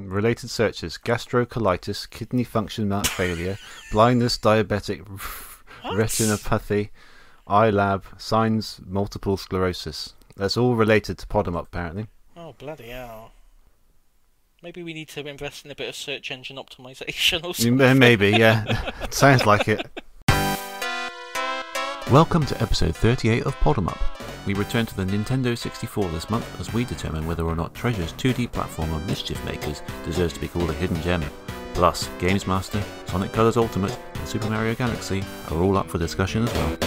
Related searches: gastrocolitis, kidney function failure, blindness, diabetic retinopathy, eye lab, signs, multiple sclerosis. That's all related to podemup, apparently. Oh, bloody hell. Maybe we need to invest in a bit of search engine optimization or something. Maybe, yeah. Sounds like it. Welcome to episode 38 of Podemup. We return to the Nintendo 64 this month as we determine whether or not Treasure's 2D platformer Mischief Makers deserves to be called a hidden gem. Plus, Games Master, Sonic Colors Ultimate, and Super Mario Galaxy are all up for discussion as well.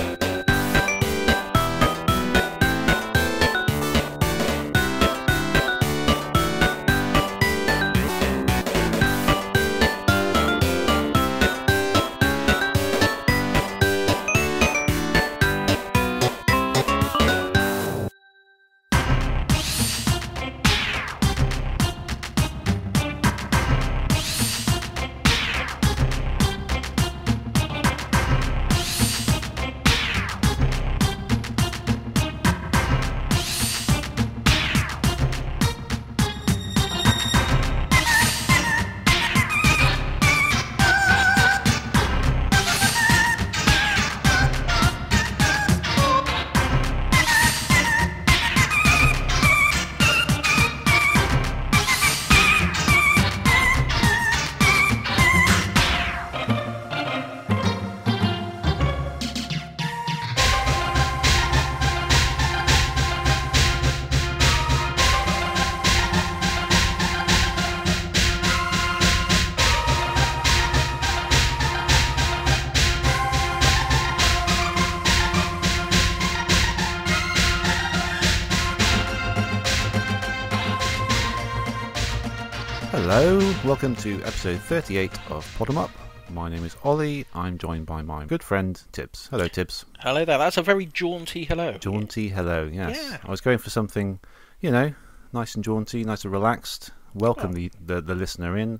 Hello, welcome to episode 38 of Podemup. My name is Ollie. I'm joined by my good friend Tibbs. Hello, Tibbs. Hello there. That's a very jaunty hello. Jaunty hello, yes. Yeah. I was going for something, nice and jaunty, nice and relaxed. Welcome the listener in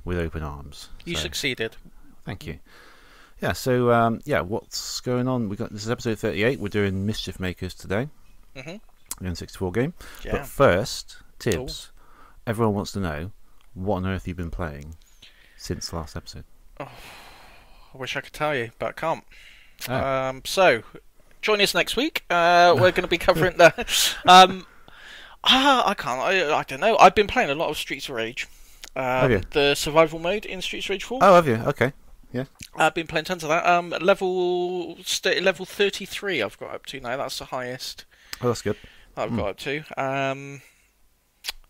with open arms. You succeeded. Thank you. Yeah, so, what's going on? This is episode 38. We're doing Mischief Makers today. Mm-hmm. N64 game. Yeah. But first, Tibbs, everyone wants to know, what on earth have you been playing since the last episode? Oh, I wish I could tell you, but I can't. Oh. So, join us next week. We're going to be covering the... I can't. I don't know. I've been playing a lot of Streets of Rage. Have you? The survival mode in Streets of Rage 4. Oh, have you? Okay. Yeah. I've been playing tons of that. Level 33 I've got up to now. That's the highest Oh, that's good. I've got up to.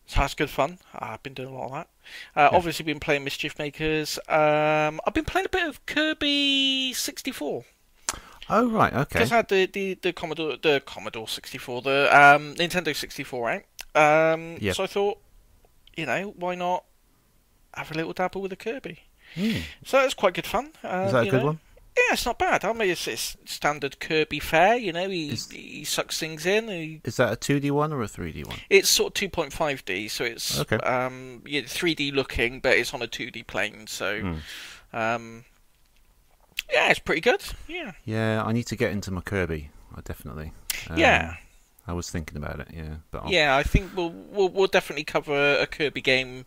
So that's good fun. I've been doing a lot of that. Obviously been playing Mischief Makers. I've been playing a bit of Kirby 64. Oh, right, okay. Because I had the Commodore 64, the Nintendo 64 out. Yep. So I thought, why not have a little dabble with a Kirby? Mm. So that's quite good fun. Is that a good one? Yeah, it's not bad. I mean, it's standard Kirby fare. He sucks things in. Is that a 2D one or a 3D one? It's sort of 2.5D, so it's okay. 3D looking, but it's on a 2D plane. So, it's pretty good. Yeah. Yeah, I need to get into my Kirby. Definitely. Yeah. I was thinking about it. Yeah, but I think we'll definitely cover a Kirby game.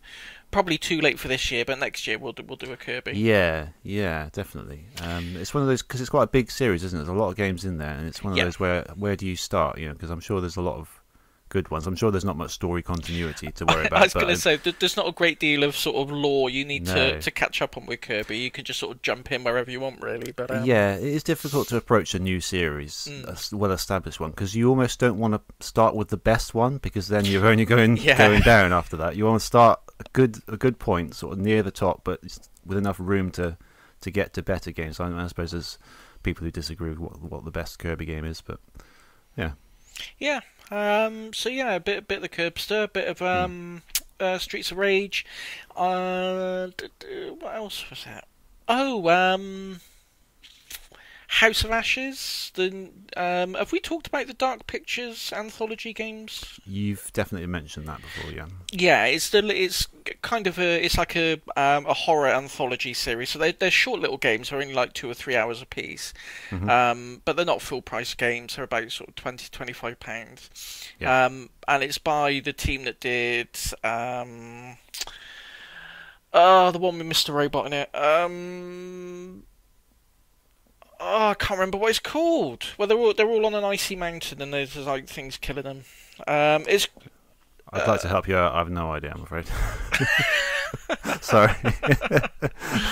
Probably too late for this year, but next year we'll do a Kirby. Yeah, definitely. It's one of those, because it's quite a big series, isn't it? There's a lot of games in there, and it's one of those where do you start? Because I'm sure there's a lot of good ones. I'm sure there's not much story continuity to worry about. I was going to say, there's not a great deal of sort of lore you need No. to catch up on with Kirby. You can just sort of jump in wherever you want, really. But yeah, it is difficult to approach a new series, a well-established one, because you almost don't want to start with the best one, because then you're only going down after that. You want to start a good point, sort of near the top, but with enough room to get to better games. I suppose there's people who disagree with what the best Kirby game is, but yeah. Yeah. A bit of the Curbster, a bit of Streets of Rage. What else was that? Oh, House of Ashes. Have we talked about the Dark Pictures anthology games? You've definitely mentioned that before, yeah. Yeah, it's kind of it's like a horror anthology series. So they're short little games. They're only like 2 or 3 hours a piece. Mm-hmm. But they're not full price games. They're about sort of £20-25. Yeah. And it's by the team that did The one with Mr. Robot in it. I can't remember what it's called. Well, they're all on an icy mountain, and there's like things killing them. It's. I'd like to help you out. I have no idea, I'm afraid. Sorry.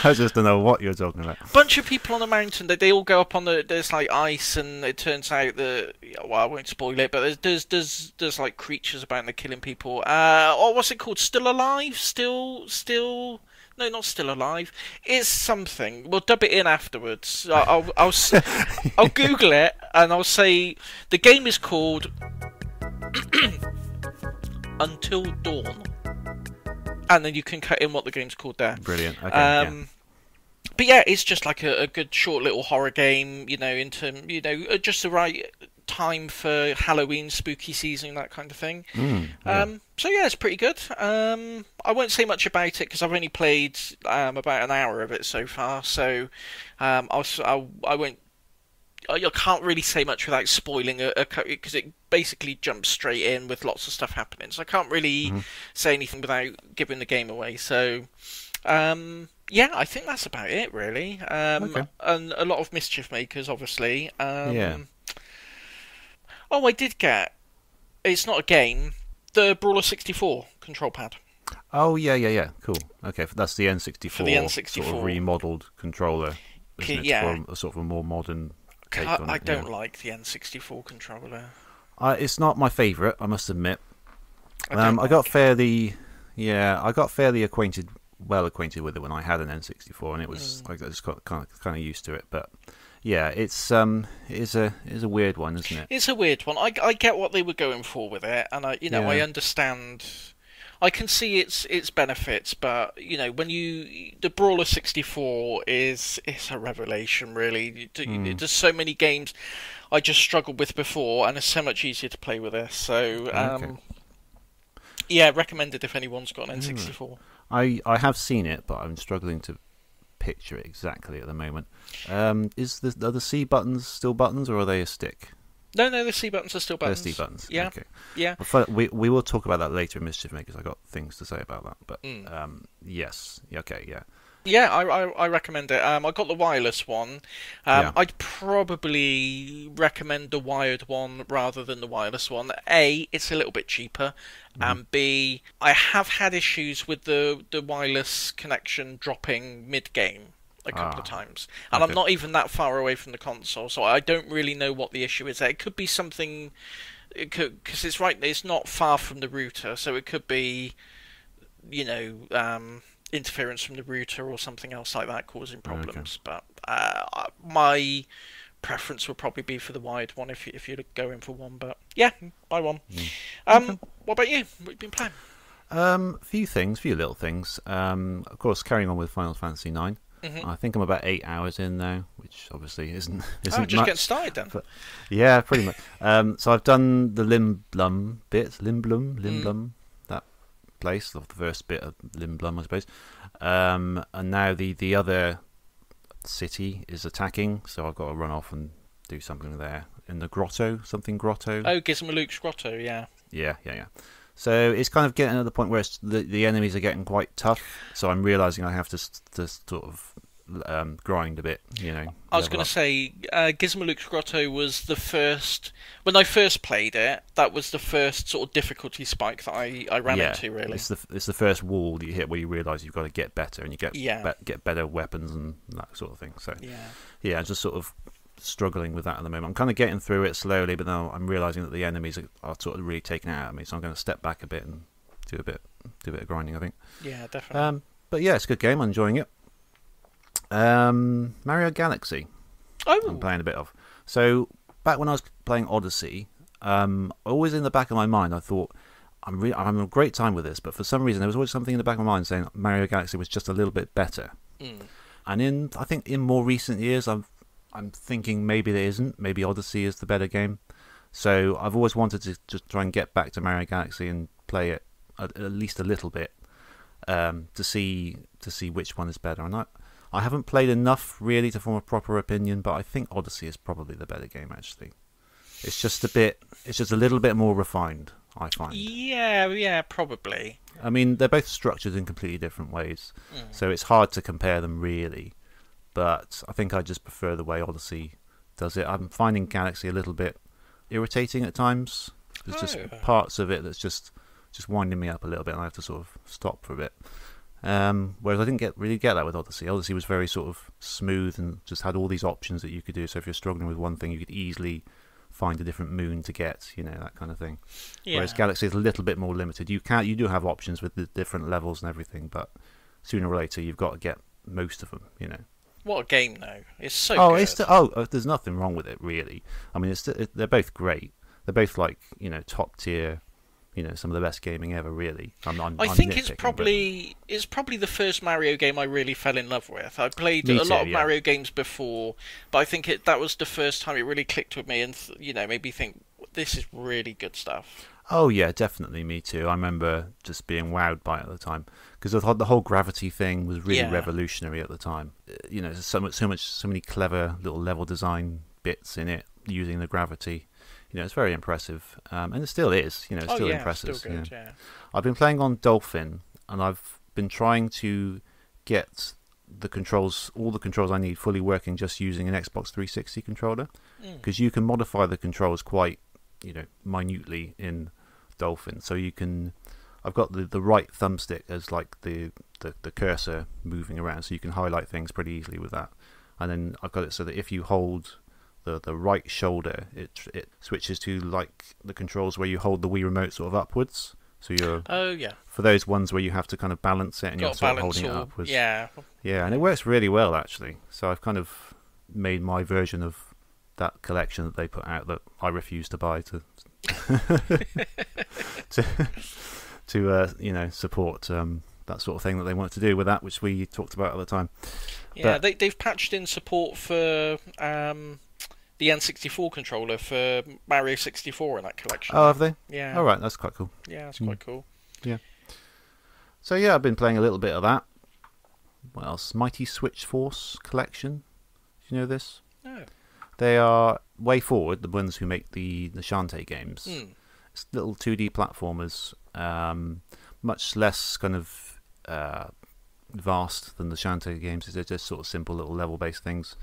I just don't know what you're talking about. Bunch of people on a mountain. They all go up on there's like ice, and it turns out that, well, I won't spoil it, but there's like creatures about and they're killing people. What's it called? Still Alive? Still. No, not Still Alive. It's something. We'll dub it in afterwards. I'll Google it and I'll say the game is called Until Dawn, and then you can cut in what the game's called there. Brilliant. Okay. But yeah, it's just like a good short little horror game. Just the right time for Halloween, spooky season, that kind of thing. So yeah, it's pretty good. I won't say much about it because I've only played about an hour of it so far. So I won't. I can't really say much without spoiling because it basically jumps straight in with lots of stuff happening. So I can't really say anything without giving the game away. So yeah, I think that's about it really. Okay. And a lot of Mischief Makers, obviously. Yeah. Oh, I did get. It's not a game. The Brawler 64 control pad. Oh yeah. Cool. Okay, that's the N64. For the N64 sort of remodeled controller. Isn't it? Yeah. For a sort of a more modern. I don't like the N64 controller. It's not my favourite, I must admit. I got fairly acquainted with it when I had an N64, and it was I just got kind of used to it. But yeah, it is a weird one, isn't it? It's a weird one. I get what they were going for with it, and I understand. I can see its benefits, but when the Brawler 64 is a revelation, really. There's so many games I just struggled with before, and it's so much easier to play with this. So yeah, recommended if anyone's got an N64. I have seen it, but I'm struggling to picture it exactly at the moment. Are the C buttons still buttons, or are they a stick? No, the C buttons are still buttons. They're C buttons. Yeah. Okay. Yeah. We will talk about that later in Mischief Makers. I got things to say about that, but yes. Okay. Yeah. Yeah, I recommend it. I got the wireless one. I'd probably recommend the wired one rather than the wireless one. A, it's a little bit cheaper, and B, I have had issues with the wireless connection dropping mid-game a couple of times. And I'm not even that far away from the console, so I don't really know what the issue is there. It could be something... Because it's not far from the router, so it could be, interference from the router or something else like that causing problems. But my preference would probably be for the wired one if you're going for one. But yeah, buy one. What about you? What have you been playing? A few little things. Of course, carrying on with Final Fantasy IX. I think I'm about 8 hours in now, which obviously isn't just much. getting started then. But, yeah, pretty much. So I've done the Limblum bit, Limblum, that place, the first bit of Limblum, I suppose. And now the other city is attacking, so I've got to run off and do something there in the grotto. Oh, Gizmaluke's grotto, yeah. Yeah. So it's kind of getting at the point where the enemies are getting quite tough. So I'm realising I have to sort of grind a bit. I was going to say, Gizmaluke's grotto was the first. When I first played it, that was the first sort of difficulty spike that I ran into. Really, it's the first wall that you hit where you realise you've got to get better and you get better weapons and that sort of thing. So yeah, just sort of struggling with that at the moment. I'm kind of getting through it slowly, but now I'm realising that the enemies are sort of really taking it out of me, so I'm going to step back a bit and do a bit of grinding, I think. Yeah, definitely. But yeah, it's a good game. I'm enjoying it. Mario Galaxy. I'm playing a bit of. So back when I was playing Odyssey, always in the back of my mind, I thought I'm having a great time with this, but for some reason there was always something in the back of my mind saying Mario Galaxy was just a little bit better. And I think in more recent years, I'm thinking maybe there isn't. Maybe Odyssey is the better game. So I've always wanted to just try and get back to Mario Galaxy and play it at least a little bit to see which one is better. And I haven't played enough really to form a proper opinion, but I think Odyssey is probably the better game actually. It's just a little bit more refined, I find. Yeah, probably. I mean, they're both structured in completely different ways, so it's hard to compare them really. But I think I just prefer the way Odyssey does it. I'm finding Galaxy a little bit irritating at times. There's just parts of it that's just winding me up a little bit, and I have to sort of stop for a bit. Whereas I didn't really get that with Odyssey. Odyssey was very sort of smooth and just had all these options that you could do. So if you're struggling with one thing, you could easily find a different moon to get, that kind of thing. Yeah. Whereas Galaxy is a little bit more limited. You do have options with the different levels and everything, but sooner or later you've got to get most of them. What a game, though! It's so good. There's nothing wrong with it, really. I mean, they're both great. They're both like top tier. Some of the best gaming ever, really. I think it's probably the first Mario game I really fell in love with. I played a lot of Mario games before, but I think that was the first time it really clicked with me and made me think, this is really good stuff. Oh yeah, definitely, me too. I remember just being wowed by it at the time because the whole gravity thing was really revolutionary at the time. There's so many clever little level design bits in it using the gravity. It's very impressive, and it still is. It's still impressive. Still good, yeah. I've been playing on Dolphin, and I've been trying to get all the controls I need fully working just using an Xbox 360 controller, because you can modify the controls quite, minutely in Dolphin. So I've got the right thumbstick as like the cursor moving around, so you can highlight things pretty easily with that. And then I've got it so that if you hold the right shoulder, it switches to like the controls where you hold the Wii remote sort of upwards. So you're for those ones where you have to kind of balance it and you're sort of holding it upwards. Yeah, and it works really well actually. So I've kind of made my version of that collection that they put out that I refuse to buy to support that sort of thing that they want to do with that, which we talked about at the time. Yeah, they've patched in support for the N64 controller for Mario 64 in that collection. Oh, have they? Yeah. All right, that's quite cool. Yeah, that's quite cool. Yeah. So yeah, I've been playing a little bit of that. What else? Mighty Switch Force collection. Do you know this? No. They are Way Forward, the ones who make the Shantae games. It's little 2D platformers, much less kind of vast than the Shantae games. They're just sort of simple little level-based things.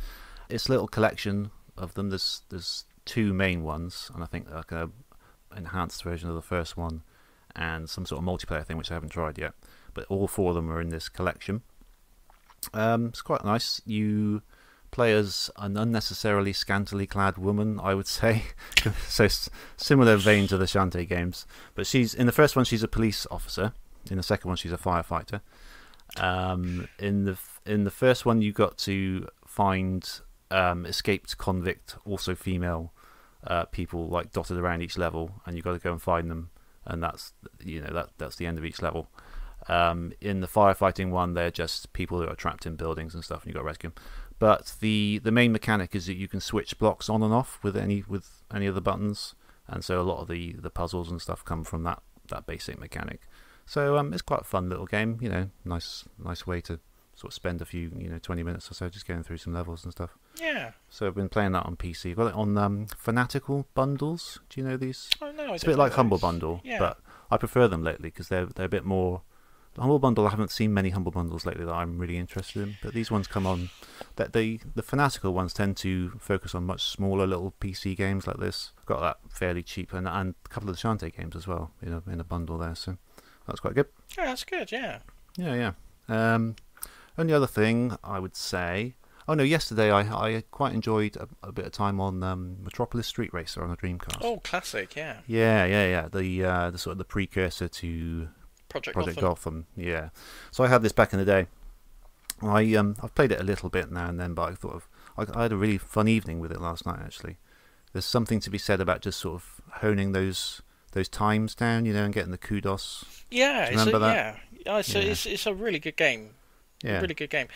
It's a little collection of them. There's two main ones, and I think like a enhanced version of the first one, and some sort of multiplayer thing which I haven't tried yet. But all four of them are in this collection. It's quite nice. You play as an unnecessarily scantily clad woman, I would say. So similar vein to the Shantae games. But in the first one she's a police officer. In the second one she's a firefighter. In the first one you got to find escaped convict, also female people like dotted around each level, and you've got to go and find them, and that's the end of each level. In the firefighting one, they're just people who are trapped in buildings and stuff, and you've got to rescue them. But the main mechanic is that you can switch blocks on and off with any of the buttons, and so a lot of the puzzles and stuff come from that basic mechanic. So it's quite a fun little game, nice way to sort of spend a few 20 minutes or so just going through some levels and stuff. Yeah. So I've been playing that on PC. I've got it on Fanatical bundles. Do you know these? Oh no, it's a bit like Humble Bundle, but I prefer them lately because they're a bit more. Humble Bundle, I haven't seen many Humble Bundles lately that I'm really interested in, but these ones come on. That the Fanatical ones tend to focus on much smaller little PC games like this. I've got that fairly cheap, and a couple of the Shantae games as well in a bundle there. So that's quite good. Yeah, that's good. Yeah. Yeah. Only other thing I would say. Oh no! Yesterday I quite enjoyed a bit of time on Metropolis Street Racer on the Dreamcast. Oh, classic! Yeah. Yeah. The sort of the precursor to Project Gotham. Yeah. So I had this back in the day. I've played it a little bit now and then, but I had a really fun evening with it last night. Actually, there's something to be said about just sort of honing those times down, and getting the kudos. Yeah. Remember that? Yeah. It's a really good game. Yeah. Really good game.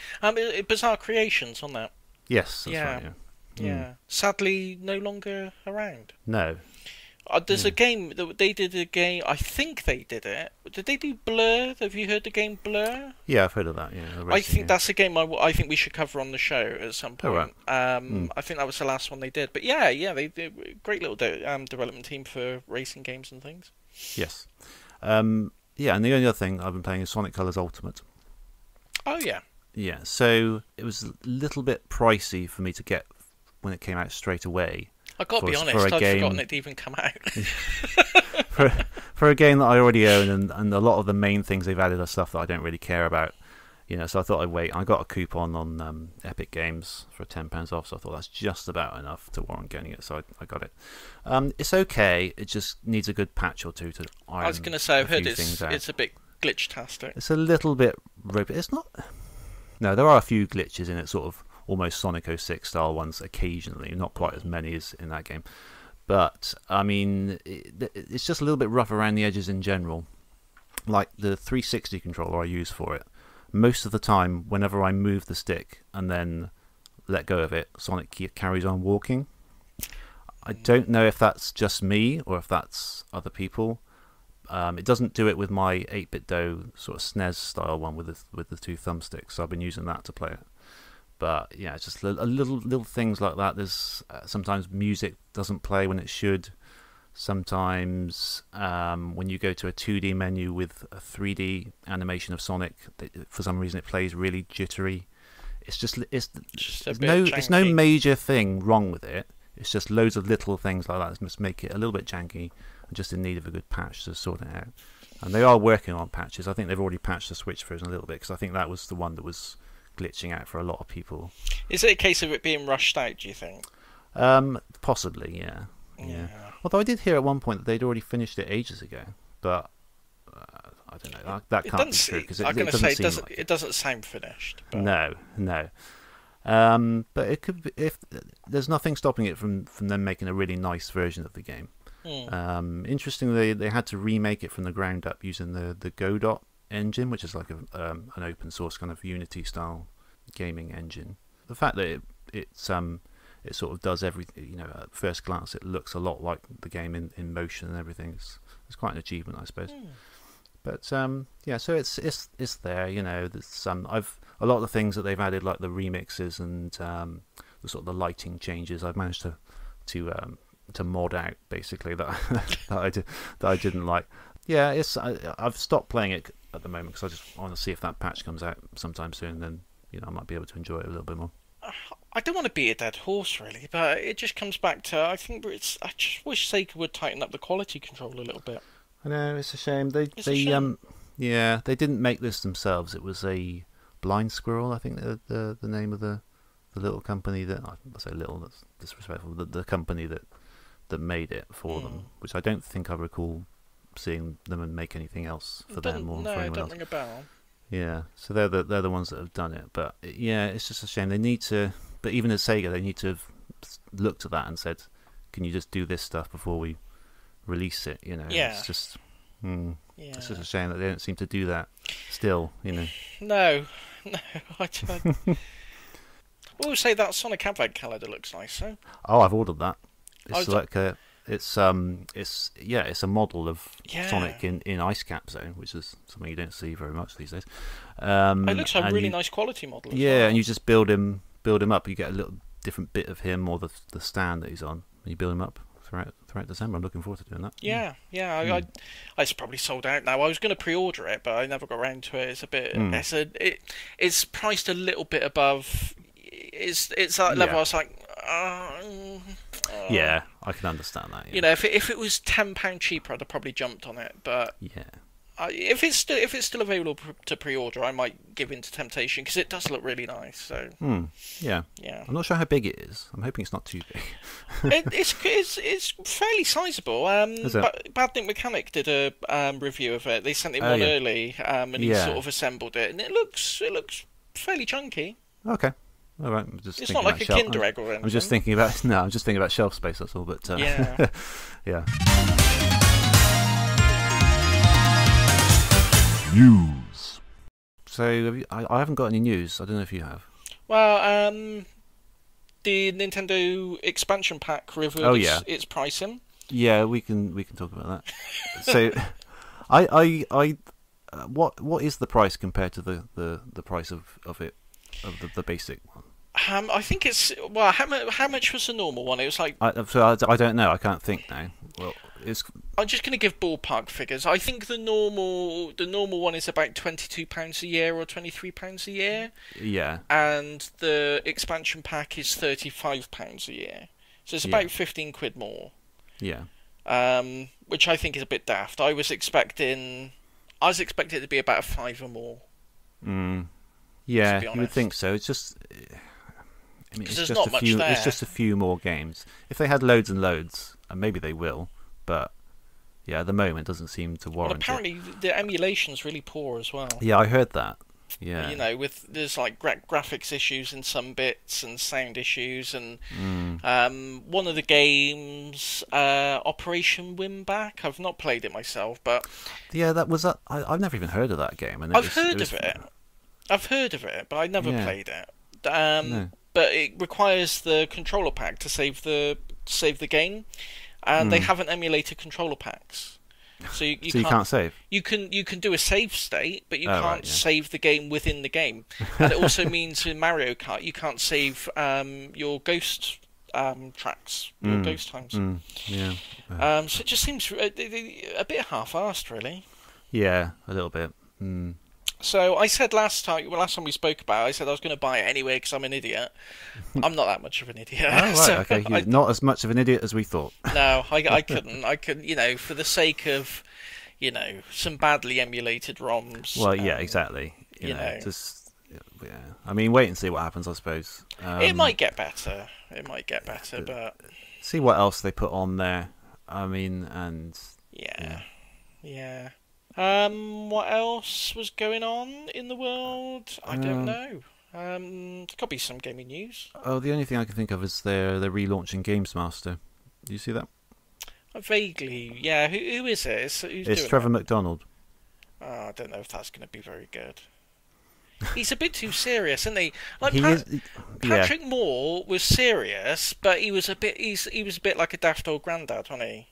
Bizarre Creations on that. Yes, that's right, yeah. Sadly, no longer around. No. There's a game that they did a game. I think they did it. Did they do Blur? Have you heard the game Blur? Yeah, I've heard of that. Yeah, I think that's a game I think we should cover on the show at some point. Oh, right. I think that was the last one they did. But yeah, they did a great little development team for racing games and things. Yes. Yeah, and the only other thing I've been playing is Sonic Colors Ultimate. Oh yeah. Yeah, so it was a little bit pricey for me to get when it came out straight away. I've got to be honest, I'd forgotten it'd even come out. for a game that I already own, and a lot of the main things they've added are stuff that I don't really care about. So I thought I'd wait. I got a coupon on Epic Games for £10 off, so I thought that's just about enough to warrant getting it, so I got it. It's okay, it just needs a good patch or two to iron. I was going to say, I've heard it's a bit glitch-tastic. It's a little bit ropey. It's not... No, there are a few glitches in it, sort of almost Sonic 06 style ones occasionally, not quite as many as in that game. But, I mean, it's just a little bit rough around the edges in general. Like the 360 controller I use for it, most of the time, whenever I move the stick and then let go of it, Sonic carries on walking. I don't know if that's just me or if that's other people. It doesn't do it with my 8BitDo sort of SNES style one with the two thumbsticks, so I've been using that to play it. But yeah, it's just a little things like that. There's sometimes music doesn't play when it should. Sometimes when you go to a 2D menu with a 3D animation of Sonic, for some reason it plays really jittery. It's no major thing wrong with it. It's just loads of little things like that that just make it a little bit janky and just in need of a good patch to sort it out. And they are working on patches. I think they've already patched the Switch version a little bit, because I think that was the one that was glitching out for a lot of people. Is it a case of it being rushed out, do you think? Possibly, yeah. Although I did hear at one point that they'd already finished it ages ago, but I don't know. That can't be true, because it doesn't sound finished. But... No. But it could be, if there's nothing stopping it from them making a really nice version of the game. Interestingly, they had to remake it from the ground up using the Godot engine, which is like an open source kind of Unity style gaming engine. The fact that it sort of does everything, at first glance it looks a lot like the game in motion and everything. It's quite an achievement, I suppose. But yeah, so it's there. There's a lot of the things that they've added, like the remixes and the sort of the lighting changes, I've managed to mod out basically that I didn't like. Yeah, I've stopped playing it at the moment because I just want to see if that patch comes out sometime soon. Then I might be able to enjoy it a little bit more. I don't want to beat a dead horse really, but it just comes back to I just wish Sega would tighten up the quality control a little bit. I know, it's a shame. They didn't make this themselves. It was a Blind Squirrel, I think the name of the little company that I say little, that's disrespectful. The company that made it for them, which I don't think I recall seeing them make anything else for them or for anyone else. No, it don't ring a bell. Yeah, so they're the ones that have done it. But yeah, it's just a shame. They need to, but even as Sega, they need to have looked at that and said, "Can you just do this stuff before we release it?" Yeah. It's just, it's just a shame that they don't seem to do that still. No, I will say that Sonic Advent calendar looks nice. So. Oh, I've ordered that. It's it's a model of Sonic in Ice Cap Zone, which is something you don't see very much these days. It looks like a really nice quality model. And you just build him up. You get a little different bit of him or the stand that he's on, and you build him up throughout December. I'm looking forward to doing that. Yeah. It's probably sold out now. I was going to pre-order it, but I never got around to it. It's a bit. It's priced a little bit above. It's that level. I was like. Yeah, I can understand that. Yeah. If it was £10 cheaper, I'd have probably jumped on it. But yeah, if it's still available to pre-order, I might give in to temptation because it does look really nice. So yeah. I'm not sure how big it is. I'm hoping it's not too big. It's fairly sizable. Bad Think Mechanic did a review of it. They sent him one early, and he sort of assembled it, and it looks fairly chunky. Okay. All right. It's not like a Kinder Egg or anything. I'm just thinking about shelf space. That's all. But yeah. News. So I haven't got any news. I don't know if you have. Well, the Nintendo expansion pack revealed its pricing. Yeah, we can talk about that. So, I what is the price compared to the price of the basic one? I think it's how much was the normal one? It was like I don't know. I can't think now. Well, it's. I'm just going to give ballpark figures. I think the normal one is about £22 a year or £23 a year. Yeah. And the expansion pack is £35 a year. So it's about £15 more. Yeah. Which I think is a bit daft. I was expecting it to be about a fiver more. Yeah, you would think so. It's just. I mean, it's just not much there. It's just a few more games. If they had loads and loads, and maybe they will, but yeah, at the moment it doesn't seem to warrant. Well, apparently the emulation's really poor as well. Yeah, I heard that. Yeah, you know, there's like graphics issues in some bits and sound issues, and one of the games, Operation Wimback. I've not played it myself, but yeah, I've never even heard of that game, and I've heard of it, but I never played it. No. But it requires the controller pack to save the game, and they haven't emulated controller packs, so you can't save. You can do a save state, but you can't save the game within the game. And it also means in Mario Kart you can't save your ghost tracks, your ghost times. Yeah. So it just seems a bit half-assed, really. Yeah, a little bit. So I said last time we spoke about it, I said I was going to buy it anyway because I'm an idiot. I'm not that much of an idiot. Oh, right, so okay. You're not as much of an idiot as we thought. No, I couldn't. I could, for the sake of, some badly emulated ROMs. Well, yeah, exactly. You know, just I mean, wait and see what happens, I suppose. It might get better. But see what else they put on there. I mean, and yeah. What else was going on in the world? I don't know. There could be some gaming news. Oh, the only thing I can think of is they're relaunching Games Master. Do you see that? Vaguely, yeah. Who is it? It's Trevor McDonald. Oh, I don't know if that's going to be very good. He's a bit too serious, isn't he? Like Patrick Moore was serious, but he was a bit like a daft old granddad, wasn't he?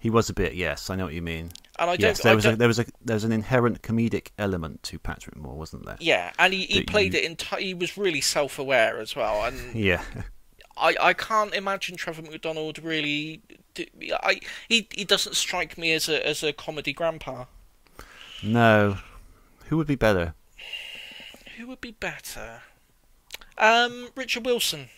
He was a bit, yes. I know what you mean. And there was an inherent comedic element to Patrick Moore, wasn't there? Yeah, and he played it he was really self-aware as well. And yeah, I can't imagine Trevor McDonald really. He doesn't strike me as a comedy grandpa. No, who would be better? Richard Wilson.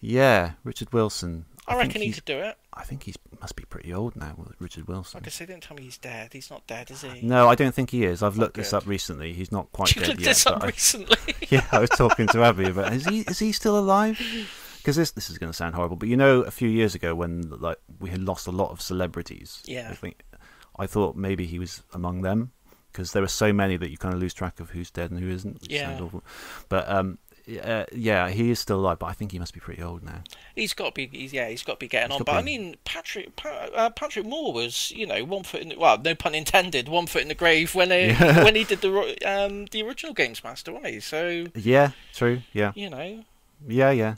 Yeah, Richard Wilson. I reckon he could do it. I think he must be pretty old now, Richard Wilson. Like I say, don't tell me he's dead. He's not dead, is he? No, I don't think he is. I've looked this up recently. He's not quite dead yet. You looked this up recently? Yeah, I was talking to Abby about. Is he still alive? Because this is going to sound horrible, but a few years ago when we had lost a lot of celebrities. Yeah. I thought maybe he was among them because there were so many that you kind of lose track of who's dead and who isn't. Which sounds awful. But yeah, he is still alive, but I think he must be pretty old now. He's got to be getting on. But I mean, Patrick Moore was, 1 foot in no pun intended, 1 foot in the grave when he did the original Games Master, wasn't he? So yeah, true. Yeah, Yeah.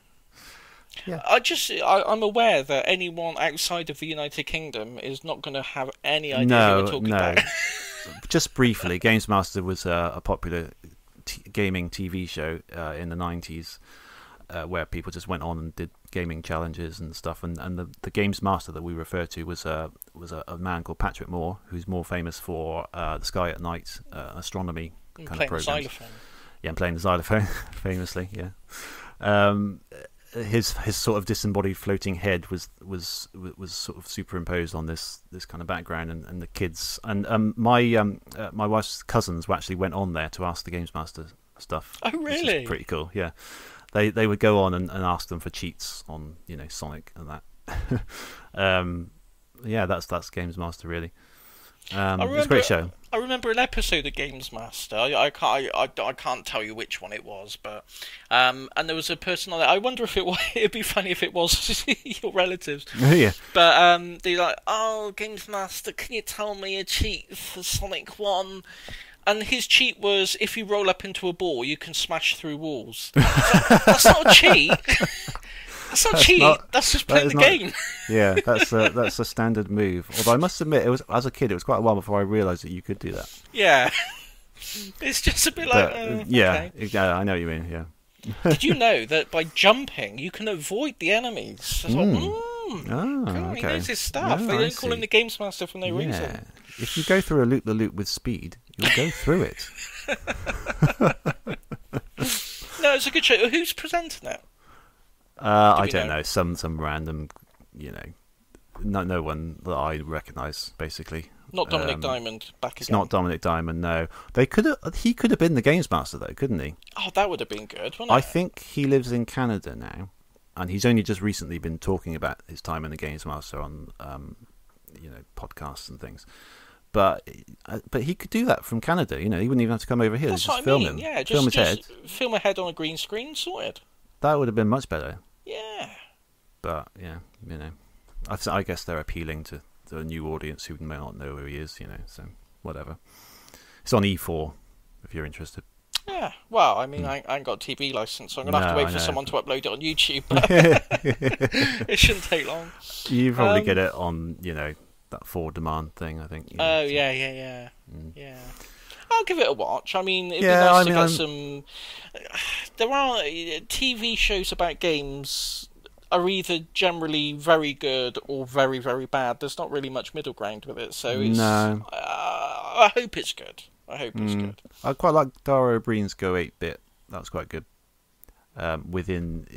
I'm aware that anyone outside of the United Kingdom is not going to have any idea who we're talking about. Just briefly, Games Master was a popular gaming TV show in the 90s where people just went on and did gaming challenges and stuff, and the Games Master that we refer to was a man called Patrick Moore, who's more famous for the Sky at Night astronomy kind of programs. Yeah, and playing the xylophone famously. Yeah. His sort of disembodied floating head was sort of superimposed on this kind of background, and the kids and my wife's cousins actually went on there to ask the Games Master stuff. Oh, really? Which is pretty cool. Yeah, they would go on and ask them for cheats on Sonic and that. Yeah, that's Games Master really. It's a great show. I remember an episode of Games Master. I can't tell you which one it was, but and there was a person on it. I wonder if it'd be funny if it was your relatives. Yeah. But they're like, "Oh, Games Master, can you tell me a cheat for Sonic 1?" And his cheat was, if you roll up into a ball, you can smash through walls. That's not a cheat. That's not cheating. That's just playing the game. Yeah, that's a standard move. Although I must admit, it was as a kid, it was quite a while before I realised that you could do that. Yeah. It's just a bit like... yeah, okay. Yeah, I know what you mean, yeah. Did you know that by jumping, you can avoid the enemies? I thought, okay. He knows his stuff. No, they don't call him the Games Master for no reason. If you go through a loop-the-loop with speed, you'll go through it. No, it's a good show. Who's presenting it? I don't know. Some random, no one that I recognise, basically. Not Dominic Diamond back again. It's not Dominic Diamond, no. He could have been the Games Master, though, couldn't he? Oh, that would have been good, wouldn't it? I think he lives in Canada now, and he's only just recently been talking about his time in the Games Master on, podcasts and things. But he could do that from Canada. He wouldn't even have to come over here. That's just what film I mean. him. Yeah, film his head. Film a head on a green screen, sorted. That would have been much better. Yeah. But I guess they're appealing to a new audience who may not know who he is. So whatever. It's on E4 if you're interested. Yeah. Well, I mean, I ain't got a TV license, so I'm gonna have to wait for someone to upload it on YouTube. But it shouldn't take long. You probably get it on that for demand thing, I think. Yeah. I'll give it a watch. I mean, it'd be nice to get some... There are TV shows about games are either generally very good or very, very bad. There's not really much middle ground with it, so it's... No. I hope it's good. I quite like Dara O'Brien's Go 8-Bit. That was quite good. Within...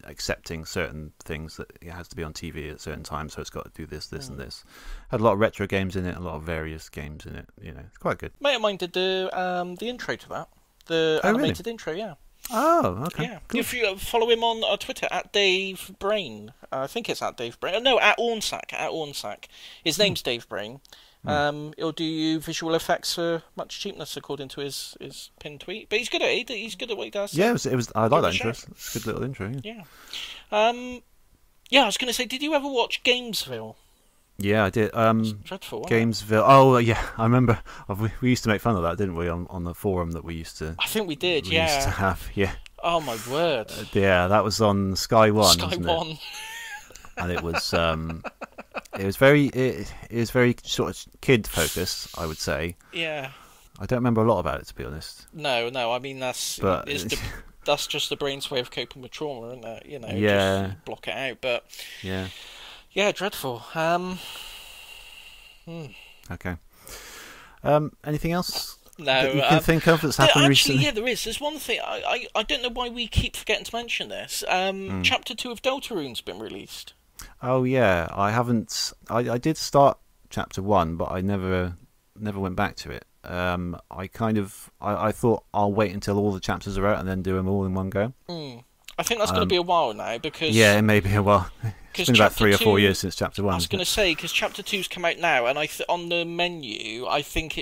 accepting certain things that it has to be on TV at certain times, so it's got to do this, and this. Had a lot of retro games in it, a lot of various games in it. It's quite good. Mate of mine did the intro to that, the animated intro. Yeah. Oh, okay. Yeah. Cool. If you follow him on Twitter at Dave Brain, I think it's at Dave Brain. No, at Ornsack. At Ornsack. His name's Dave Brain. He'll do you visual effects for much cheapness, according to his pinned tweet. But he's good at it. He's good at what he does. Yeah, it was. I like that intro. It's a good little intro. Yeah. I was going to say, did you ever watch Gamesville? Yeah, I did. It's dreadful. Gamesville. Oh, yeah, I remember. We used to make fun of that, didn't we? On the forum that we used to. I think we did. We used to have. Yeah. Oh my word. Yeah, that was on Sky One. Sky One. And it was. It was very sort of kid focused, I would say. Yeah. I don't remember a lot about it, to be honest. No. I mean, that's just the brain's way of coping with trauma, isn't it? Just block it out. But yeah, dreadful. Okay. Anything else? No, that you can think of that's happened recently? Yeah, there is. There's one thing. I don't know why we keep forgetting to mention this. Chapter 2 of Deltarune's been released. Oh yeah, I haven't. I did start chapter 1, but I never went back to it. I thought I'll wait until all the chapters are out and then do them all in one go. I think that's going to be a while now because it may be a while. It's been about 3 or 4 years since chapter 1. I was going to say because chapter 2's come out now, and on the menu, I think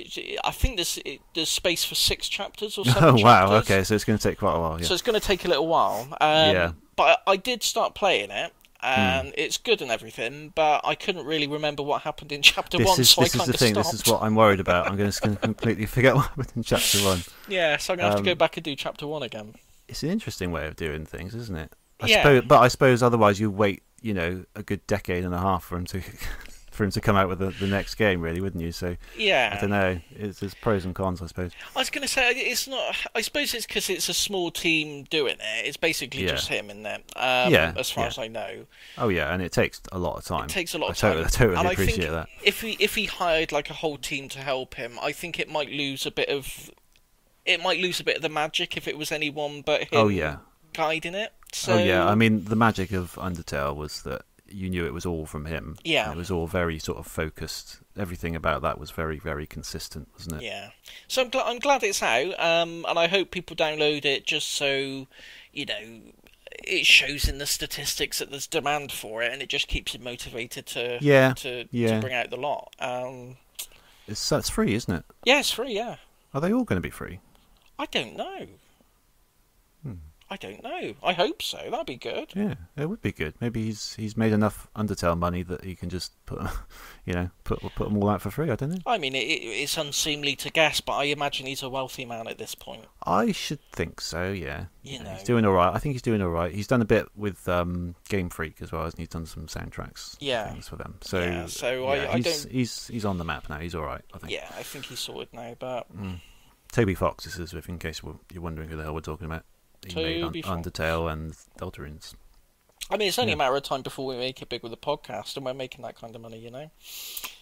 there's space for 6 chapters or 7 chapters. Oh wow, okay, so it's going to take quite a while. Yeah. So it's going to take a little while. But I did start playing it. And it's good and everything, but I couldn't really remember what happened in chapter 1, so I kind of stopped. This is the thing, this is what I'm worried about. I'm just going to completely forget what happened in chapter 1. Yeah, so I'm going to have to go back and do chapter 1 again. It's an interesting way of doing things, isn't it? I suppose otherwise you wait, a good decade and a half for him to come out with the next game, really, wouldn't you? So yeah, I don't know. There's pros and cons, I suppose. I was going to say it's not. I suppose it's because it's a small team doing it. It's basically just him in there. As far as I know. Oh yeah, and it takes a lot of time. It takes a lot of time. I totally and appreciate I think that. If he hired like a whole team to help him, I think it might lose a bit of. It might lose a bit of the magic if it was anyone but him guiding it. So... Oh yeah, I mean the magic of Undertale was that you knew it was all from him. Yeah. It was all very sort of focused. Everything about that was very, very consistent, wasn't it? Yeah. So I'm glad it's out, and I hope people download it just so, it shows in the statistics that there's demand for it, and it just keeps it motivated to bring out the lot. It's free, isn't it? Yeah, it's free, yeah. Are they all going to be free? I don't know. I don't know. I hope so. That'd be good. Yeah, it would be good. Maybe he's made enough Undertale money that he can just put them all out for free. I don't know. I mean, it's unseemly to guess, but I imagine he's a wealthy man at this point. I should think so. Yeah. You know. He's doing all right. I think he's doing all right. He's done a bit with Game Freak as well, and he's done some soundtracks. Yeah. Things for them. So I don't. He's on the map now. He's all right. I think. Yeah, I think he's sorted now. But Toby Fox, this is in case you're wondering who the hell we're talking about. He made Undertale and Deltarune. I mean, it's only a matter of time before we make it big with the podcast, and we're making that kind of money, you know.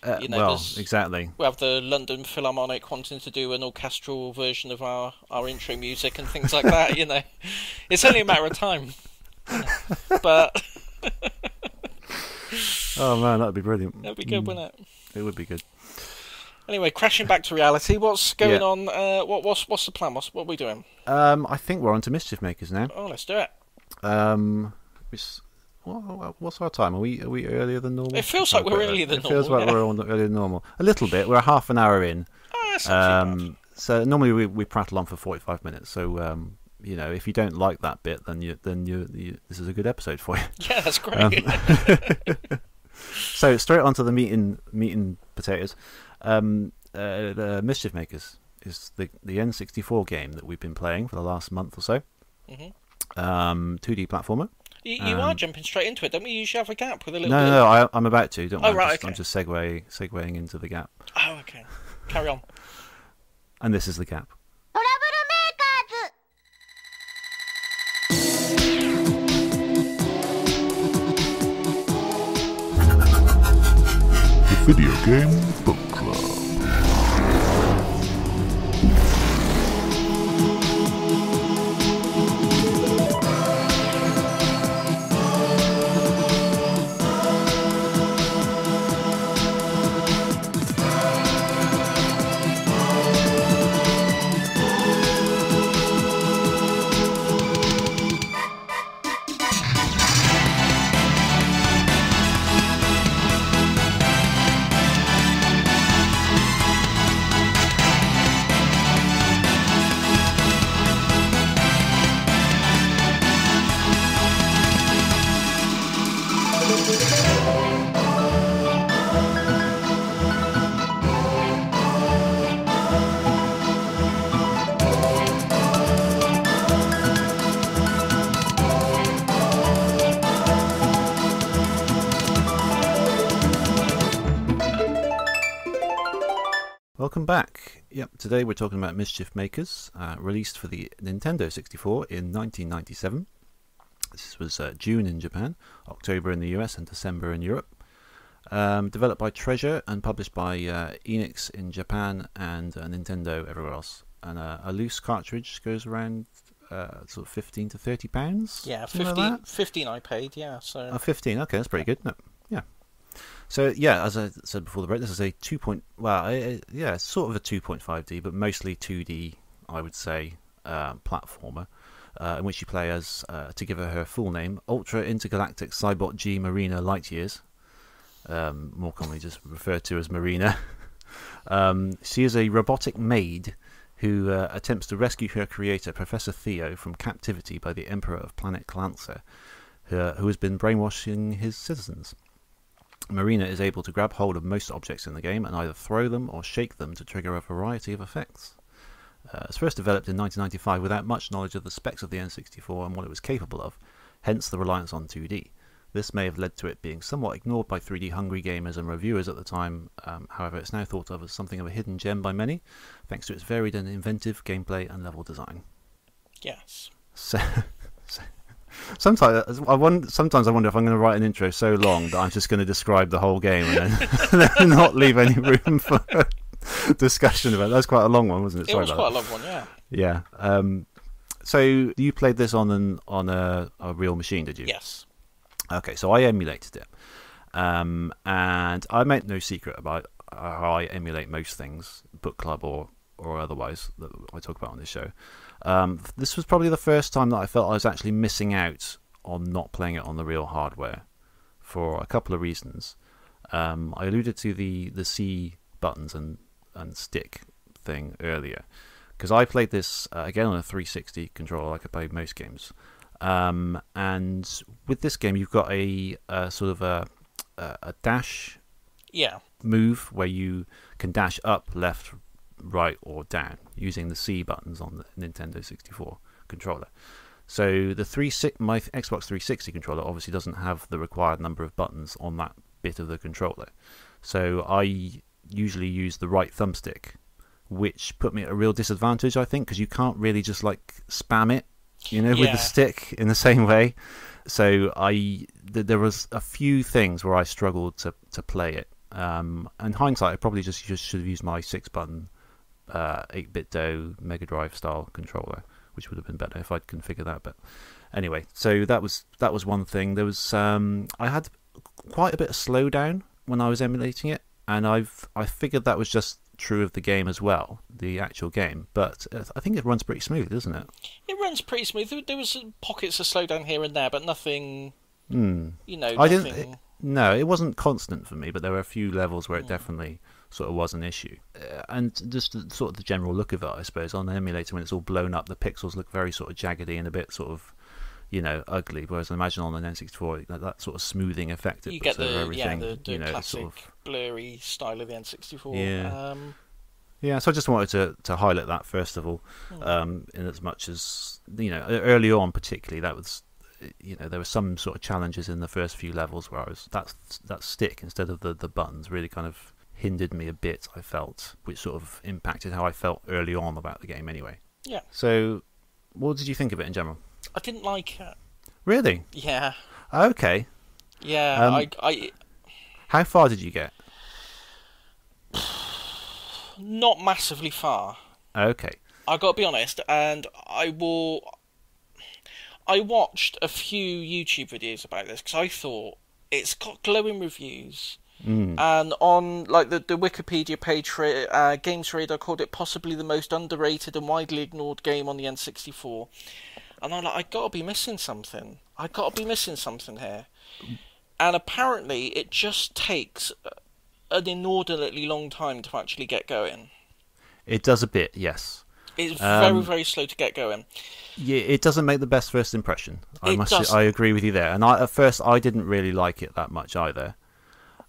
Well, exactly. We have the London Philharmonic wanting to do an orchestral version of our intro music and things like that. You know, it's only a matter of time. But oh man, that'd be brilliant. That'd be good, wouldn't it? It would be good. Anyway, crashing back to reality, what's going on? What's the plan? What are we doing? I think we're on to Mischief Makers now. Oh, let's do it. What's our time? Are we earlier than normal? It feels like we're earlier than normal. It feels like we're earlier than normal. A little bit. We're half an hour in. Oh, that's not too bad. So normally we prattle on for 45 minutes. So if you don't like that bit, then this is a good episode for you. Yeah, that's great. So straight onto the meat and potatoes. The Mischief Makers is the N64 game that we've been playing for the last month or so. 2D platformer. You are jumping straight into it, don't we? You usually have a gap with a little bit. No, I'm about to. Don't worry. Right, okay. I'm just segueing into the gap. Oh, okay. Carry on. And this is the gap. The Video Game Book Club. Welcome back. Yep, today we're talking about Mischief Makers, released for the Nintendo 64 in 1997. This was June in Japan, October in the US, and December in Europe. Developed by Treasure and published by Enix in Japan and Nintendo everywhere else. And a loose cartridge goes around sort of £15 to £30. Yeah, 15 I paid, yeah. So 15, okay, that's pretty good. No, yeah. So yeah, as I said before the break, this is a sort of a 2.5D, but mostly 2D, I would say, platformer, in which you play as, to give her full name, Ultra Intergalactic Cybot G Marina Lightyears, more commonly just referred to as Marina. She is a robotic maid who attempts to rescue her creator, Professor Theo, from captivity by the Emperor of Planet Clancer, who has been brainwashing his citizens. Marina is able to grab hold of most objects in the game and either throw them or shake them to trigger a variety of effects. It was first developed in 1995 without much knowledge of the specs of the N64 and what it was capable of, hence the reliance on 2D. This may have led to it being somewhat ignored by 3D-hungry gamers and reviewers at the time, however it's now thought of as something of a hidden gem by many, thanks to its varied and inventive gameplay and level design. Yes. Sometimes I wonder if I'm going to write an intro so long that I'm just going to describe the whole game and then not leave any room for discussion about it. That was quite a long one, wasn't it? It was quite a long one, yeah. Yeah. So you played this on a real machine, did you? Yes. Okay, so I emulated it. And I make no secret about how I emulate most things, book club or otherwise, that I talk about on this show. This was probably the first time that I felt I was actually missing out on not playing it on the real hardware for a couple of reasons. I alluded to the C buttons and stick thing earlier. because I played this again on a 360 controller, like I play most games. And with this game, you've got a sort of a dash move where you can dash up, left, right, or down using the C buttons on the Nintendo 64 controller. So my Xbox 360 controller obviously doesn't have the required number of buttons on that bit of the controller. So I usually use the right thumbstick, which put me at a real disadvantage, I think, because you can't really just like spam it, with the stick in the same way. So there was a few things where I struggled to play it. In hindsight, I probably just should have used my 6-button 8-bit DOE Mega Drive style controller, which would have been better if I'd configured that. But anyway, so that was one thing. There was I had quite a bit of slowdown when I was emulating it, and I figured that was just true of the game as well, the actual game. But I think it runs pretty smooth, doesn't it? It runs pretty smooth. There was pockets of slowdown here and there, but nothing. No, it wasn't constant for me, but there were a few levels where it definitely sort of was an issue. And just sort of the general look of it, I suppose, on the emulator, when it's all blown up, the pixels look very sort of jaggedy and a bit sort of, ugly. Whereas I imagine on the N64, that sort of smoothing effect it puts over everything. The classic sort of blurry style of the N64. Yeah. Yeah, so I just wanted to highlight that first of all, in as much as, early on particularly, that was, there were some sort of challenges in the first few levels where that stick instead of the buttons really kind of hindered me a bit, I felt, which sort of impacted how I felt early on about the game anyway. Yeah. So, what did you think of it in general? I didn't like it. Really? Yeah. Okay. Yeah, How far did you get? Not massively far. Okay. I got to be honest, and I watched a few YouTube videos about this because I thought it's got glowing reviews. And on like the Wikipedia page for Games Radar called it possibly the most underrated and widely ignored game on the N64. And I'm like, I gotta be missing something. Here. And apparently, it just takes an inordinately long time to actually get going. It does a bit, yes. It's very, very slow to get going. Yeah, it doesn't make the best first impression. I agree with you there. And at first, I didn't really like it that much either.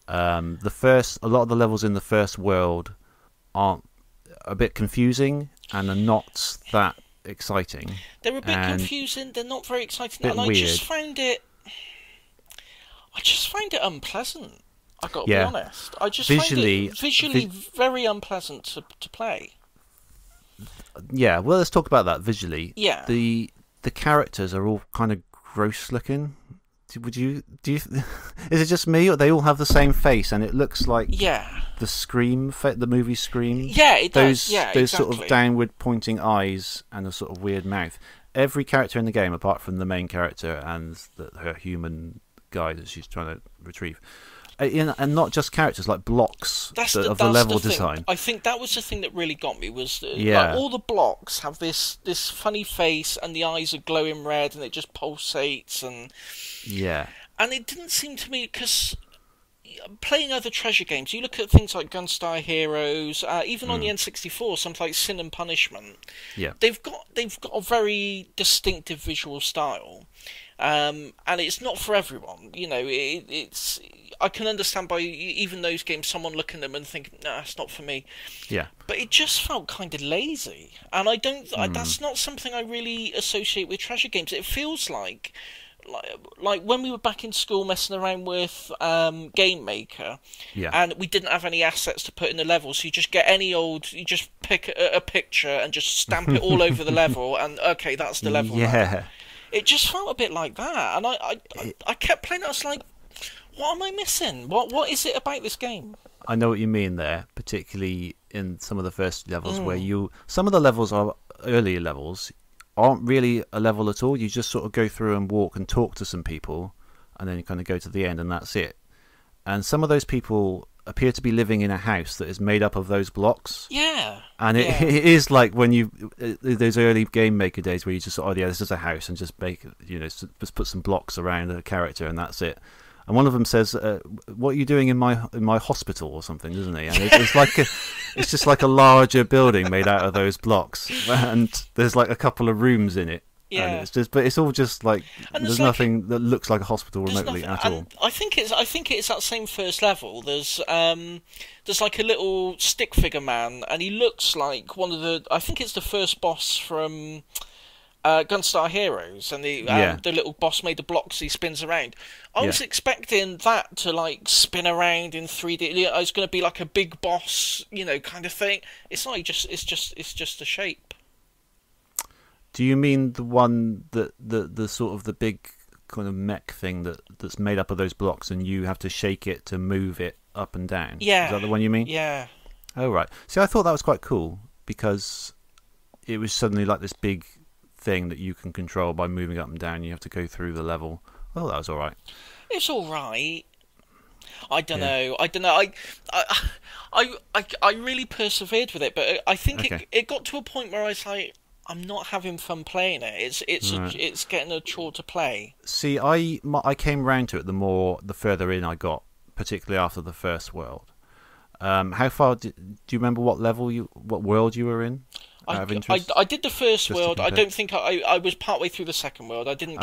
A lot of the levels in the first world aren't a bit confusing and are not that exciting. They're a bit confusing. They're not very exciting, and weird. I just find it unpleasant. I got to be honest. I just find it visually very unpleasant to play. Yeah, well, let's talk about that visually. Yeah, the characters are all kind of gross looking. Do you? Is it just me, or they all have the same face, and it looks like the Scream, the movie Scream? Yeah, it does. Those sort of downward pointing eyes and a sort of weird mouth. Every character in the game, apart from the main character and her human guy that she's trying to retrieve, and not just characters, like blocks of the level design. I think that was the thing that really got me, was like, all the blocks have this funny face and the eyes are glowing red and it just pulsates and it didn't seem to me, because playing other Treasure games, you look at things like Gunstar Heroes, even on the N64, something like Sin and Punishment. Yeah, they've got a very distinctive visual style. And it's not for everyone, it's. I can understand by even those games, someone looking at them and thinking, "No, it's not for me." Yeah. But it just felt kind of lazy, and I don't. That's not something I really associate with Treasure games. It feels like when we were back in school messing around with Game Maker, and we didn't have any assets to put in the level, so you just get you just pick a picture and just stamp it all over the level, and okay, that's the level. Yeah. Now. It just felt a bit like that, and I kept playing it. I was like, what am I missing? What is it about this game? I know what you mean there, particularly in some of the first levels where some of the levels are earlier levels aren't really a level at all. You just sort of go through and walk and talk to some people, and then you kind of go to the end, and that's it. And some of those people appear to be living in a house that is made up of those blocks. Yeah. And it is like when those early Game Maker days where you just this is a house, and just make, just put some blocks around a character and that's it. and one of them says, "What are you doing in my hospital or something?" Isn't he? And it's like it's just like a larger building made out of those blocks, and there's like a couple of rooms in it. Yeah, and but it's all just like there's nothing that looks like a hospital remotely at all. I think it's that same first level. There's like a little stick figure man, and he looks like one of the. I think it's the first boss from Gunstar Heroes, and the little boss made of blocks. He spins around. I was expecting that to like spin around in 3D. It's going to be like a big boss, kind of thing. It's not. It's just a shape. Do you mean the one that the sort of the big kind of mech thing that's made up of those blocks, and you have to shake it to move it up and down? Yeah. Is that the one you mean? Yeah. Oh right. See, I thought that was quite cool because it was suddenly like this big thing that you can control by moving up and down. You have to go through the level. Oh, that was all right. It's all right. I don't know. I really persevered with it, but I think it got to a point where I was like, I'm not having fun playing it. It's getting a chore to play. See, I came round to it the further in I got, particularly after the first world. How far do you remember what world you were in? I did the first world. I don't think I was partway through the second world. I didn't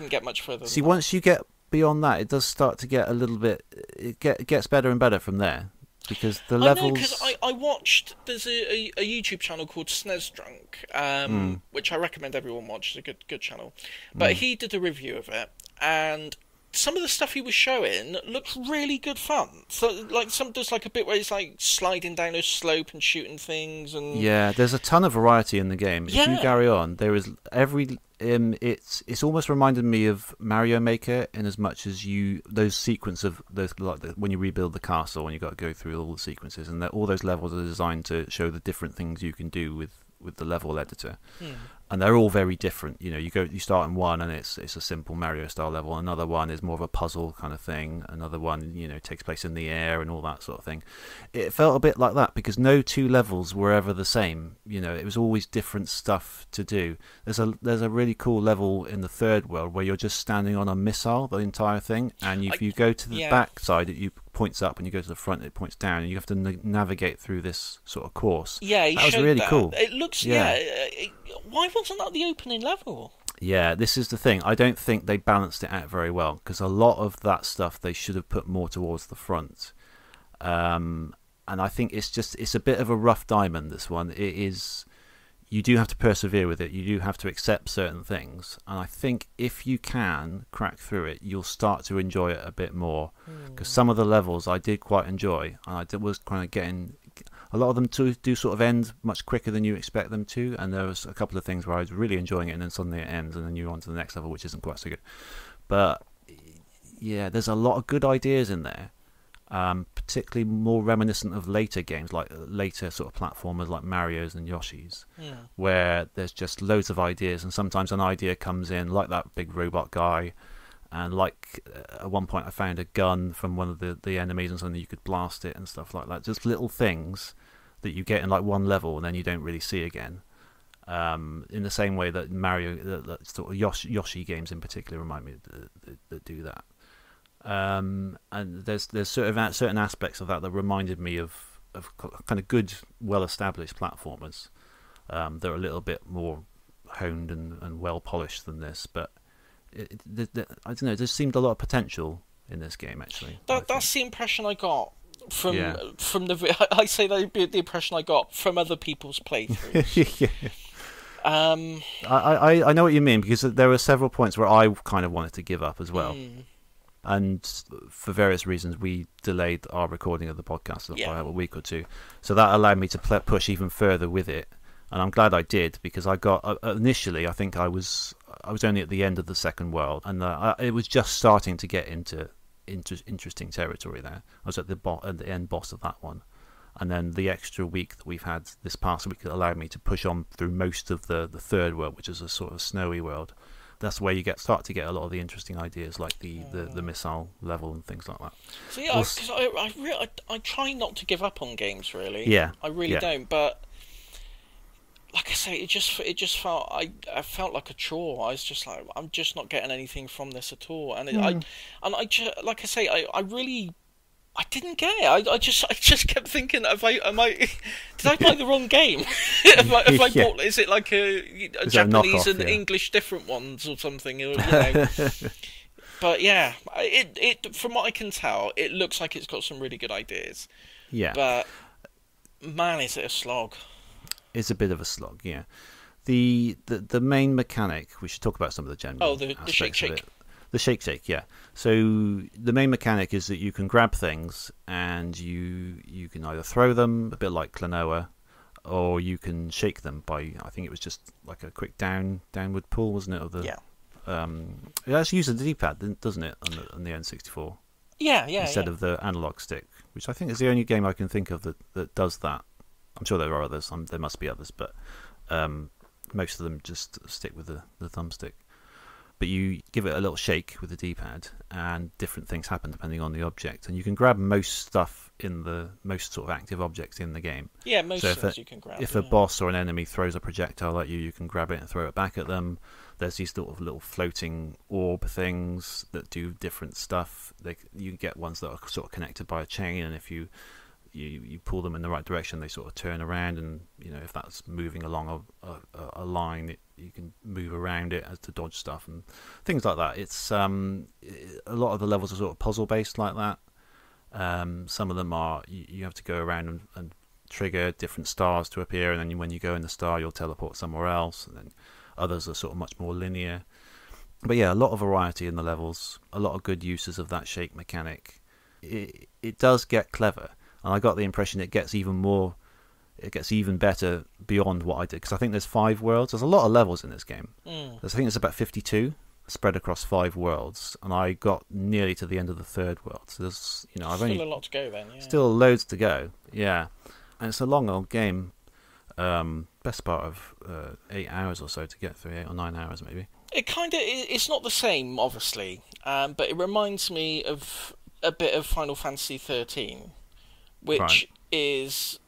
get much further. See, once you get beyond that, it does start to get a little bit. It gets better and better from there. Because the levels... I know, because I watched... There's a YouTube channel called SNES Drunk, which I recommend everyone watch. It's a good channel. But he did a review of it, and some of the stuff he was showing looked really good fun. So, like, there's like a bit where he's like sliding down a slope and shooting things, and... Yeah, there's a ton of variety in the game. If you carry on, there is every... it's almost reminded me of Mario Maker in as much as those sequence of those, like when you rebuild the castle and you got to go through all the sequences, and all those levels are designed to show the different things you can do with the level editor. And they're all very different. You start in one and it's a simple Mario style level. Another one is more of a puzzle kind of thing. Another one, takes place in the air and all that sort of thing. It felt a bit like that because no two levels were ever the same. It was always different stuff to do. There's a really cool level in the third world where you're just standing on a missile the entire thing, and if you go to the back side, it points up, and you go to the front, it points down, and you have to navigate through this sort of course. Yeah, that was really cool. It looks why wasn't that the opening level? Yeah, this is the thing. I don't think they balanced it out very well because a lot of that stuff they should have put more towards the front. And I think it's a bit of a rough diamond, this one. It is. You do have to persevere with it. You do have to accept certain things. And I think if you can crack through it, you'll start to enjoy it a bit more. Because some of the levels I did quite enjoy, and I was kind of getting... A lot of them do sort of end much quicker than you expect them to, and there was a couple of things where I was really enjoying it, and then suddenly it ends, and then you're on to the next level, which isn't quite so good. But yeah, there's a lot of good ideas in there, particularly more reminiscent of later games, like later sort of platformers like Mario's and Yoshi's, where there's just loads of ideas, and sometimes an idea comes in, like that big robot guy. And like at one point I found a gun from one of the enemies and suddenly you could blast it and stuff like that. Just little things that you get in like one level and then you don't really see again. In the same way that that sort of Yoshi games in particular remind me that do that. And there's certain aspects of that reminded me of kind of good, well-established platformers that are a little bit more honed and well-polished than this, but I don't know. There seemed a lot of potential in this game, actually. That's the impression I got from the. I say that would be the impression I got from other people's playthroughs. I know what you mean, because there were several points where I kind of wanted to give up as well, and for various reasons we delayed our recording of the podcast by a week or two, so that allowed me to push even further with it. And I'm glad I did, because I got initially I think I was only at the end of the second world, and it was just starting to get into interesting territory there. I was at the end boss of that one, and then the extra week that we've had this past week allowed me to push on through most of the third world, which is a sort of snowy world. That's where you start to get a lot of the interesting ideas, like the missile level and things like that. So yeah, because I try not to give up on games, really. Yeah, I really don't, but like I say, it just felt I felt like a chore. I was just like, I'm just not getting anything from this at all. And I just, like I say, I really. I didn't get it. I just kept thinking, did I buy the wrong game? have I bought? Is it like a Japanese and English different ones or something? Or, you know. But yeah, it from what I can tell, it looks like it's got some really good ideas. Yeah. But man, is it a slog? It's a bit of a slog. Yeah. The main mechanic. We should talk about some of the general. Oh, the shake. The shake, yeah. So the main mechanic is that you can grab things and you can either throw them, a bit like Klonoa, or you can shake them by, I think it was just like a quick downward pull, wasn't it? Of the, yeah. It actually uses the D-pad, doesn't it, on the N64? Yeah. Instead of the analog stick, which I think is the only game I can think of that does that. I'm sure there are others. There must be others, but most of them just stick with the thumbstick. But you give it a little shake with the D-pad, and different things happen depending on the object. And you can grab most stuff most sort of active objects in the game. Yeah, most things you can grab. If a boss or an enemy throws a projectile at you, you can grab it and throw it back at them. There's these sort of little floating orb things that do different stuff. You can get ones that are sort of connected by a chain, and if you pull them in the right direction, they sort of turn around, and if that's moving along a line, you can move around it as to dodge stuff and things like that. It's a lot of the levels are sort of puzzle based like that. Some of them are you have to go around and trigger different stars to appear, and then when you go in the star, you'll teleport somewhere else. And then others are sort of much more linear. But yeah, a lot of variety in the levels, a lot of good uses of that shake mechanic. It does get clever. And I got the impression it gets even better beyond what I did, because I think there's 5 worlds. There's a lot of levels in this game. I think there's about 52 spread across 5 worlds, and I got nearly to the end of the 3rd world. So there's, I've still a lot to go then. Yeah. Still loads to go. Yeah, and it's a long old game. Best part of 8 hours or so to get through, 8 or 9 hours maybe. It's not the same, obviously, but it reminds me of a bit of Final Fantasy 13. Which is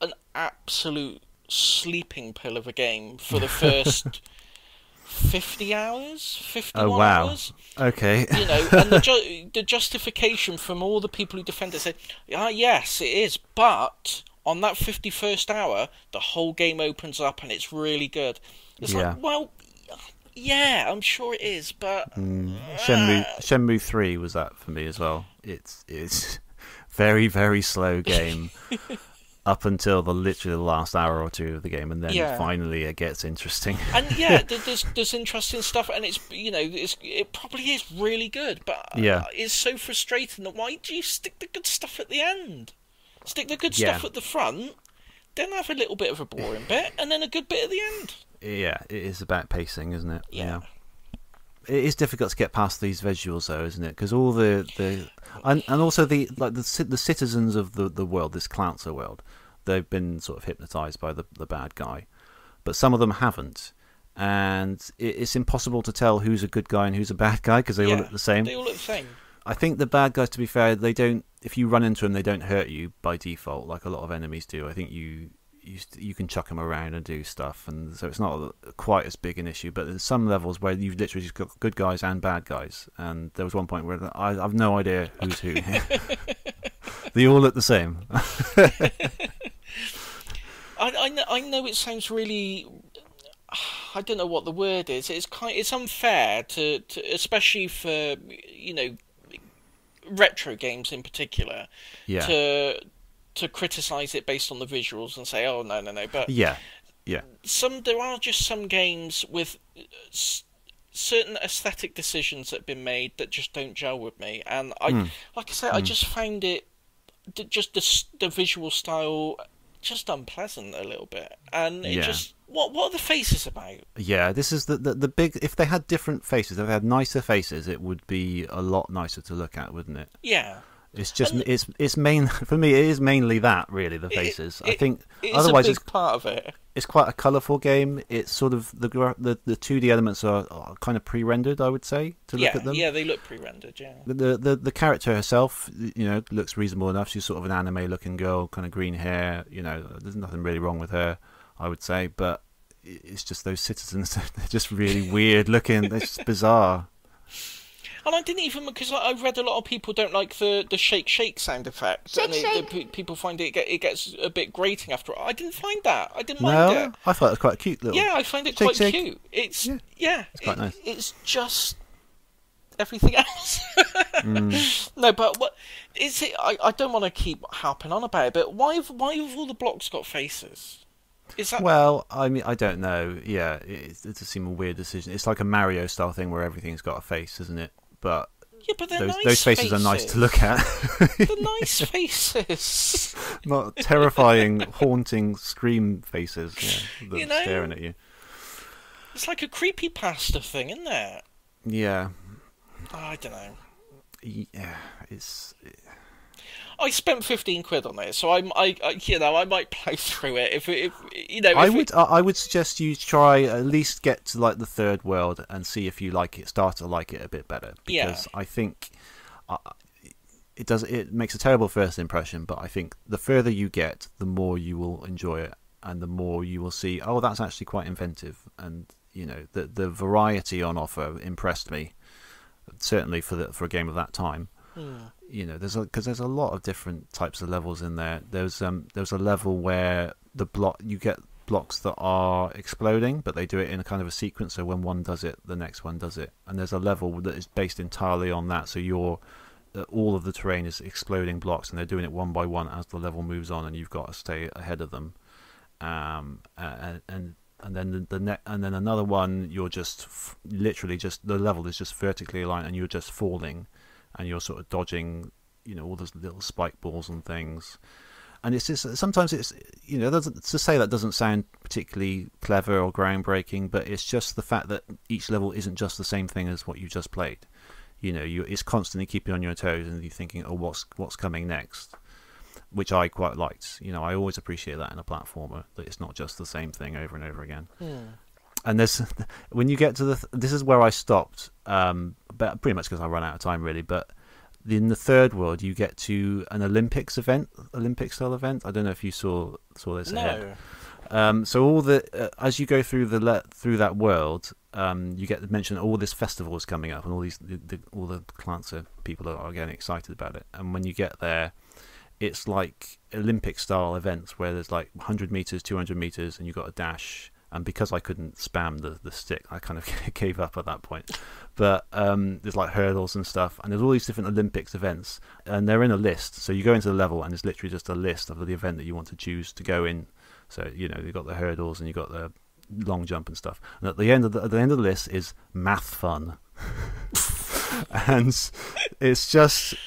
an absolute sleeping pill of a game for the first 50 hours, 51 hours. Okay. And the justification from all the people who defend it say, yes, it is, but on that 51st hour, the whole game opens up and it's really good. It's like, well, yeah, I'm sure it is, but... Shenmue 3 was that for me as well. It's very, very slow game up until literally the last hour or two of the game, and then finally it gets interesting. And there's interesting stuff, and it probably is really good, but it's so frustrating that why do you stick the good stuff at the end? Stick the good stuff at the front, then have a little bit of a boring bit, and then a good bit at the end. Yeah, it is about pacing, isn't it? Yeah. It is difficult to get past these visuals, though, isn't it? Because all the and also the citizens of the world, this Cloutzer world, they've been sort of hypnotized by the bad guy, but some of them haven't, and it's impossible to tell who's a good guy and who's a bad guy because they all look the same. They all look the same. I think the bad guys, to be fair, they don't. If you run into them, they don't hurt you by default like a lot of enemies do. I think you can chuck them around and do stuff, and so it's not quite as big an issue. But there's some levels where you've literally just got good guys and bad guys, and there was one point where I've no idea who's who. They all look the same. I know it sounds really... I don't know what the word is. It's unfair to especially for retro games in particular. Yeah. To criticise it based on the visuals and say, oh, no. But yeah. There are just some games with certain aesthetic decisions that have been made that just don't gel with me. And like I said, I just found it, just the visual style, just unpleasant a little bit. And it just... What are the faces about? Yeah, this is the big... If they had different faces, if they had nicer faces, it would be a lot nicer to look at, wouldn't it? Yeah. It's just it's main for me. It is mainly that, really, the faces. I think otherwise it's a big part of it. It's quite a colourful game. It's sort of the 2D elements are kind of pre-rendered, I would say, to look at them. Yeah, they look pre-rendered. Yeah. The character herself, looks reasonable enough. She's sort of an anime-looking girl, kind of green hair. There's nothing really wrong with her, I would say. But it's just those citizens. They're just really weird looking. They're just bizarre. And I didn't even, because I've read a lot of people don't like the shake sound effect. Shake. People find it gets a bit grating after. I didn't find that. I didn't mind it. I thought it was quite a cute little. Yeah, I find it shake, quite shake. cute. It's quite nice. It's just everything else. No, but what is it? I don't want to keep harping on about it, but why have all the blocks got faces? Is that... Well, I mean, I don't know. Yeah, it does seem a weird decision. It's like a Mario style thing where everything's got a face, isn't it? But yeah, but those faces are nice to look at. They're nice faces. Not terrifying, haunting scream faces. Yeah, that staring at you. It's like a creepypasta thing, isn't it? Yeah. Oh, I don't know. Yeah, I spent £15 on it, so I might play through it I would suggest you try at least get to like the third world and see if you like it. Start to like it a bit better, because I think it makes a terrible first impression, but I think the further you get, the more you will enjoy it, and the more you will see. Oh, that's actually quite inventive, and the variety on offer impressed me. Certainly for a game of that time. There's a lot of different types of levels in there. There's a level where you get blocks that are exploding, but they do it in a kind of a sequence. So when one does it, the next one does it. And there's a level that is based entirely on that. So all of the terrain is exploding blocks, and they're doing it one by one as the level moves on, and you've got to stay ahead of them. And then another one, you're just literally just the level is just vertically aligned, and you're just falling, and you're sort of dodging, all those little spike balls and things. And it's just sometimes it's to say that doesn't sound particularly clever or groundbreaking, but it's just the fact that each level isn't just the same thing as what you just played. It's constantly keeping you on your toes, and you're thinking, oh, what's coming next. Which I quite liked. I always appreciate that in a platformer, that it's not just the same thing over and over again. And when you get to this is where I stopped, but pretty much because I ran out of time, really. But in the third world, you get to an Olympic style event. I don't know if you saw this ahead. So as you go through through that world, you get mentioned all this festival is coming up, and all the Clancer people are getting excited about it. And when you get there, it's like Olympic style events where there's like 100 meters, 200 meters, and you've got a dash. And because I couldn't spam the stick, I kind of gave up at that point. But there's like hurdles and stuff, and there's all these different Olympics events, and they're in a list. So you go into the level, and it's literally just a list of the event that you want to choose to go in. So you've got the hurdles, and you've got the long jump and stuff. And at the end of the list is math fun. And it's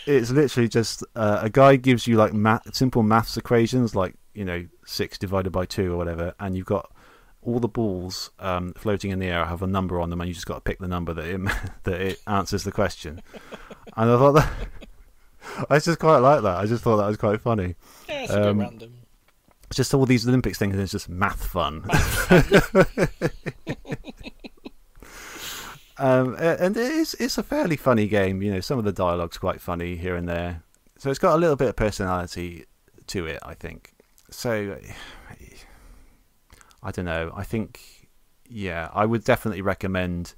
literally just a guy gives you like simple maths equations, like 6 divided by 2 or whatever, and you've got all the balls floating in the air have a number on them, and you just got to pick the number that it answers the question. And I thought that I just quite like that. I just thought that was quite funny. Yeah, it's a bit random. It's just all these Olympics things, and it's just math fun. And it's a fairly funny game. Some of the dialogue's quite funny here and there, so it's got a little bit of personality to it, I think. So I don't know. I think, I would definitely recommend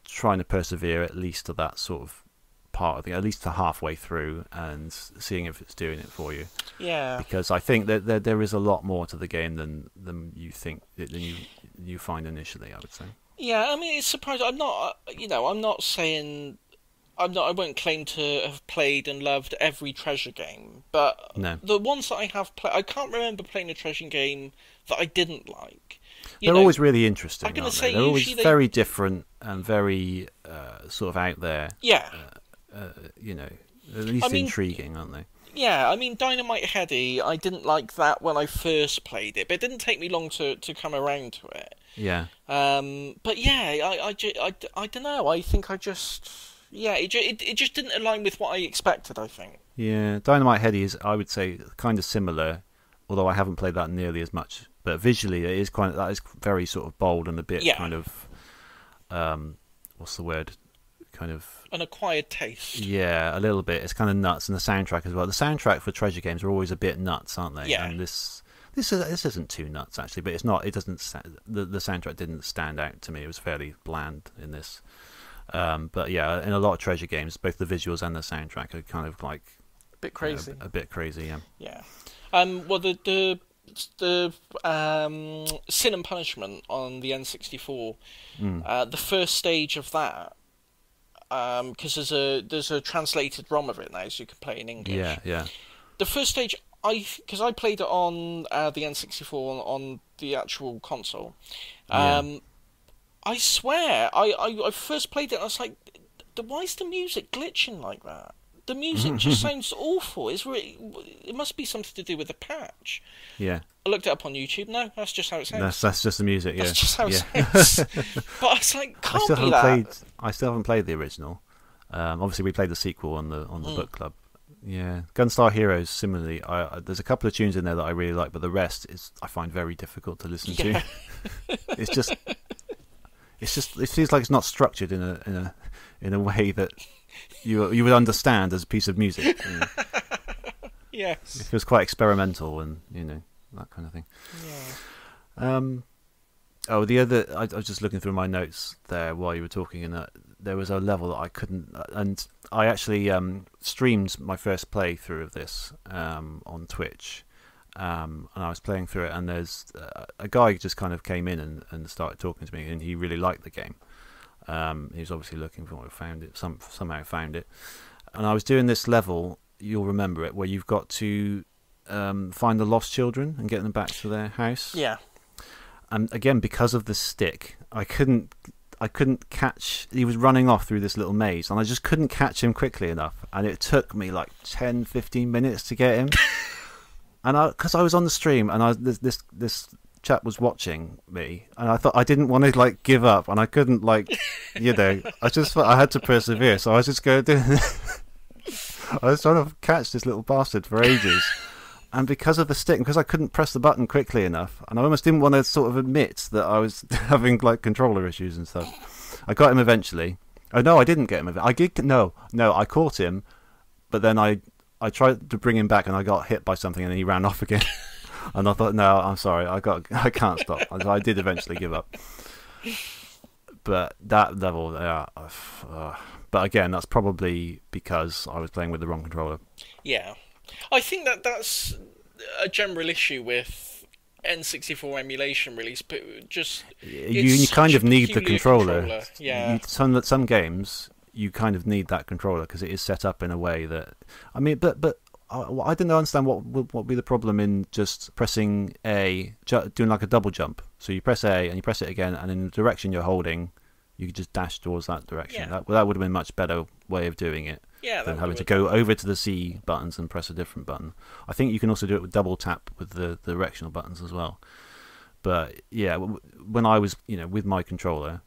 trying to persevere at least to that sort of part of at least to halfway through, and seeing if it's doing it for you. Yeah. Because I think that there is a lot more to the game than you think, than you find initially, I would say. Yeah, I mean, it's surprising. I'm not saying I won't claim to have played and loved every treasure game, but the ones that I have played, I can't remember playing a treasure game that I didn't like. They're always really interesting. I'm going to say they're always very different and very sort of out there. Yeah. At least intriguing, aren't they? Yeah, I mean, Dynamite Heady, I didn't like that when I first played it, but it didn't take me long to come around to it. Yeah. But yeah, I don't know. I think it just didn't align with what I expected, I think. Yeah, Dynamite Heady is, I would say, kind of similar, although I haven't played that nearly as much. But visually, that is very sort of bold and a bit kind of, what's the word? Kind of an acquired taste. Yeah, a little bit. It's kind of nuts, and the soundtrack as well. The soundtrack for treasure games are always a bit nuts, aren't they? Yeah. And This isn't too nuts actually, but it's not. It doesn't. The soundtrack didn't stand out to me. It was fairly bland in this. But yeah, in a lot of Treasure games, both the visuals and the soundtrack are kind of like bit crazy. A bit crazy, yeah. Yeah. Well, the Sin and Punishment on the N64, the first stage of that, because there's a translated ROM of it now, so you can play it in English. Yeah, yeah. The first stage, because I played it on the N64 on the actual console. I swear, I first played it and I was like, why is the music glitching like that? The music just sounds awful. It must be something to do with the patch. Yeah. I looked it up on YouTube. No, that's just how it sounds. That's just the music, yeah. That's just how it sounds. But I was like, can't be that. I still haven't played the original. Obviously, we played the sequel on the book club. Yeah. Gunstar Heroes, similarly, there's a couple of tunes in there that I really like, but the rest I find very difficult to listen to. It's just it feels like it's not structured in a way that you would understand as a piece of music. Yes. It feels quite experimental and that kind of thing. Yeah. The other, I was just looking through my notes there while you were talking, and there was a level that I couldn't, and I actually streamed my first playthrough of this on Twitch, and I was playing through it, and there's a guy just kind of came in and started talking to me, and he really liked the game. He was obviously looking for it, found it, somehow found it, and I was doing this level, you'll remember it, where you've got to find the lost children and get them back to their house. Yeah. And again, because of the stick, I couldn't catch. He was running off through this little maze, and I just couldn't catch him quickly enough. And it took me like 10, 15 minutes to get him. And because I was on the stream, and this chap was watching me, and I thought I didn't want to like give up, and I couldn't I just thought I had to persevere. So I was just going. I was trying to catch this little bastard for ages. And because of the stick, because I couldn't press the button quickly enough, and I almost didn't want to sort of admit that I was having like controller issues and stuff. I got him eventually. Oh no, I didn't get him. I caught him, but then I tried to bring him back, and I got hit by something, and then he ran off again. And I thought, no, I'm sorry, I can't stop. I did eventually give up. But that level, but again, that's probably because I was playing with the wrong controller. Yeah. I think that's a general issue with N64 emulation release, but just you kind of need the controller. Yeah. Some games you kind of need that controller because it is set up in a way that but I didn't understand what would be the problem in just pressing A, doing like a double jump. So you press A and you press it again, and in the direction you're holding, you could just dash towards that direction. Yeah. That would have been a much better way of doing it. Yeah, than having to go over to the C buttons and press a different button. I think you can also do it with double tap with the directional buttons as well. But yeah, when I was with my controller,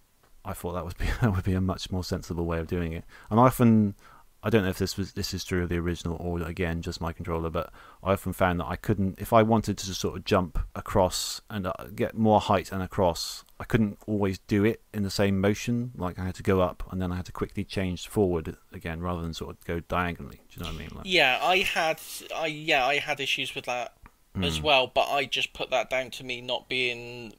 I thought that would be a much more sensible way of doing it. And I don't know if this is true of the original or again just my controller, but I often found that I couldn't, if I wanted to sort of jump across and get more height and across, I couldn't always do it in the same motion. Like I had to go up and then I had to quickly change forward again rather than sort of go diagonally. Do you know what I mean? Like, yeah, I had issues with that as well, but I just put that down to me not being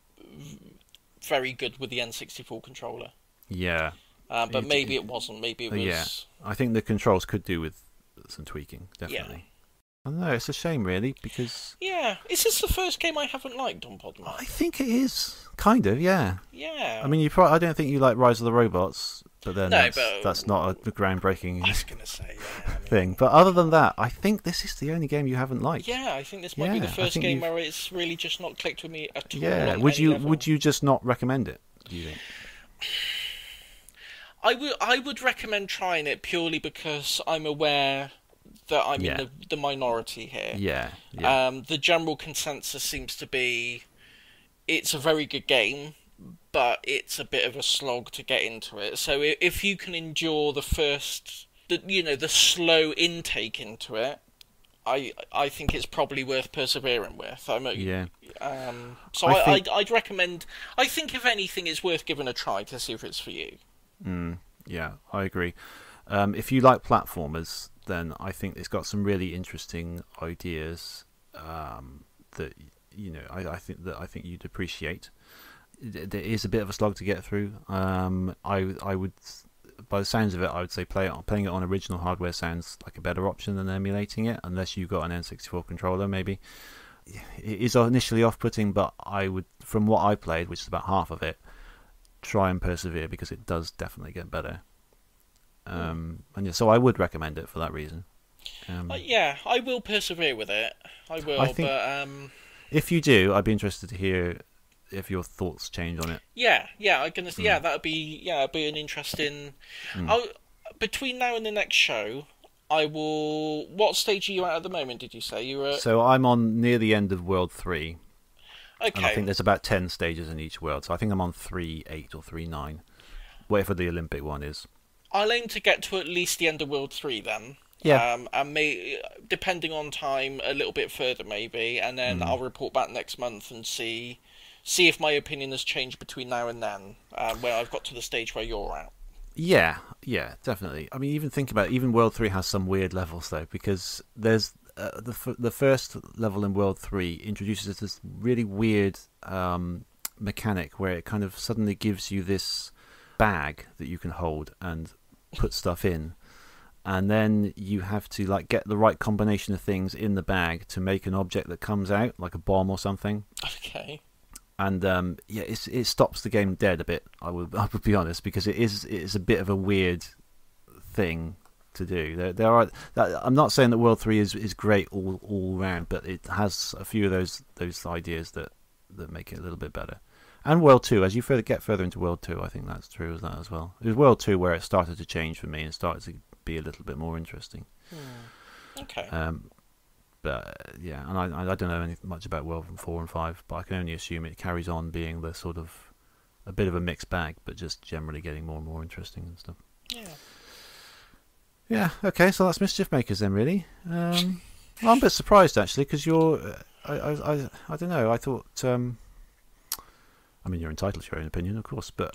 very good with the N64 controller. Yeah. But maybe it wasn't. Maybe it was. Yeah, I think the controls could do with some tweaking, definitely. Yeah. I don't know, it's a shame, really, because... Yeah, is this the first game I haven't liked on Podemup? I think it is, kind of, yeah. Yeah. I mean, I don't think you like Rise of the Robots, but then that's not a groundbreaking I was going to say, thing. But other than that, I think this is the only game you haven't liked. Yeah, I think this might be the first game where it's really just not clicked with me at all. Yeah, would you just not recommend it, do you think? I would recommend trying it purely because I'm aware that I'm in the minority here. Yeah. The general consensus seems to be it's a very good game, but it's a bit of a slog to get into it. So if you can endure the slow intake into it, I think it's probably worth persevering with. So I'd recommend. I think if anything, it's worth giving a try to see if it's for you. Yeah, I agree. If you like platformers, then I think it's got some really interesting ideas that I think you'd appreciate. It is a bit of a slog to get through. I would, by the sounds of it, I would say playing it on original hardware sounds like a better option than emulating it, unless you've got an N64 controller, maybe. It is initially off-putting, but I would, from what I played, which is about half of it, try and persevere because it does definitely get better. So I would recommend it for that reason. I will persevere with it. I will, but if you do, I'd be interested to hear if your thoughts change on it. That'd be an interesting. Between now and the next show, I will. What stage are you at the moment? Did you say you were? So I'm on near the end of World 3. Okay. And I think there's about 10 stages in each world, so I think I'm on 3.8 or 3.9, whatever the Olympic one is. I'll aim to get to at least the end of World 3 then. Yeah. And depending on time, a little bit further maybe, and then I'll report back next month and see if my opinion has changed between now and then, where I've got to the stage where you're at. Yeah, definitely. I mean, even think about it, even World 3 has some weird levels though, because there's the first level in World 3 introduces this really weird mechanic where it kind of suddenly gives you this bag that you can hold and put stuff in. And then you have to like get the right combination of things in the bag to make an object that comes out, like a bomb or something. Okay. And it stops the game dead a bit. I would be honest, because it's a bit of a weird thing to do. There are. I'm not saying that World 3 is great all round, but it has a few of those ideas that make it a little bit better. And World 2, as you get further into World 2, I think that's true as well. It was World 2 where it started to change for me and started to be a little bit more interesting. Okay. But yeah, and I don't know much about World 4 and 5, but I can only assume it carries on being the sort of a bit of a mixed bag, but just generally getting more and more interesting and stuff. Yeah. Yeah. Okay, so that's Mischief Makers then, really. I'm a bit surprised actually, because you're. I don't know. I thought. I mean, you're entitled to your own opinion, of course, but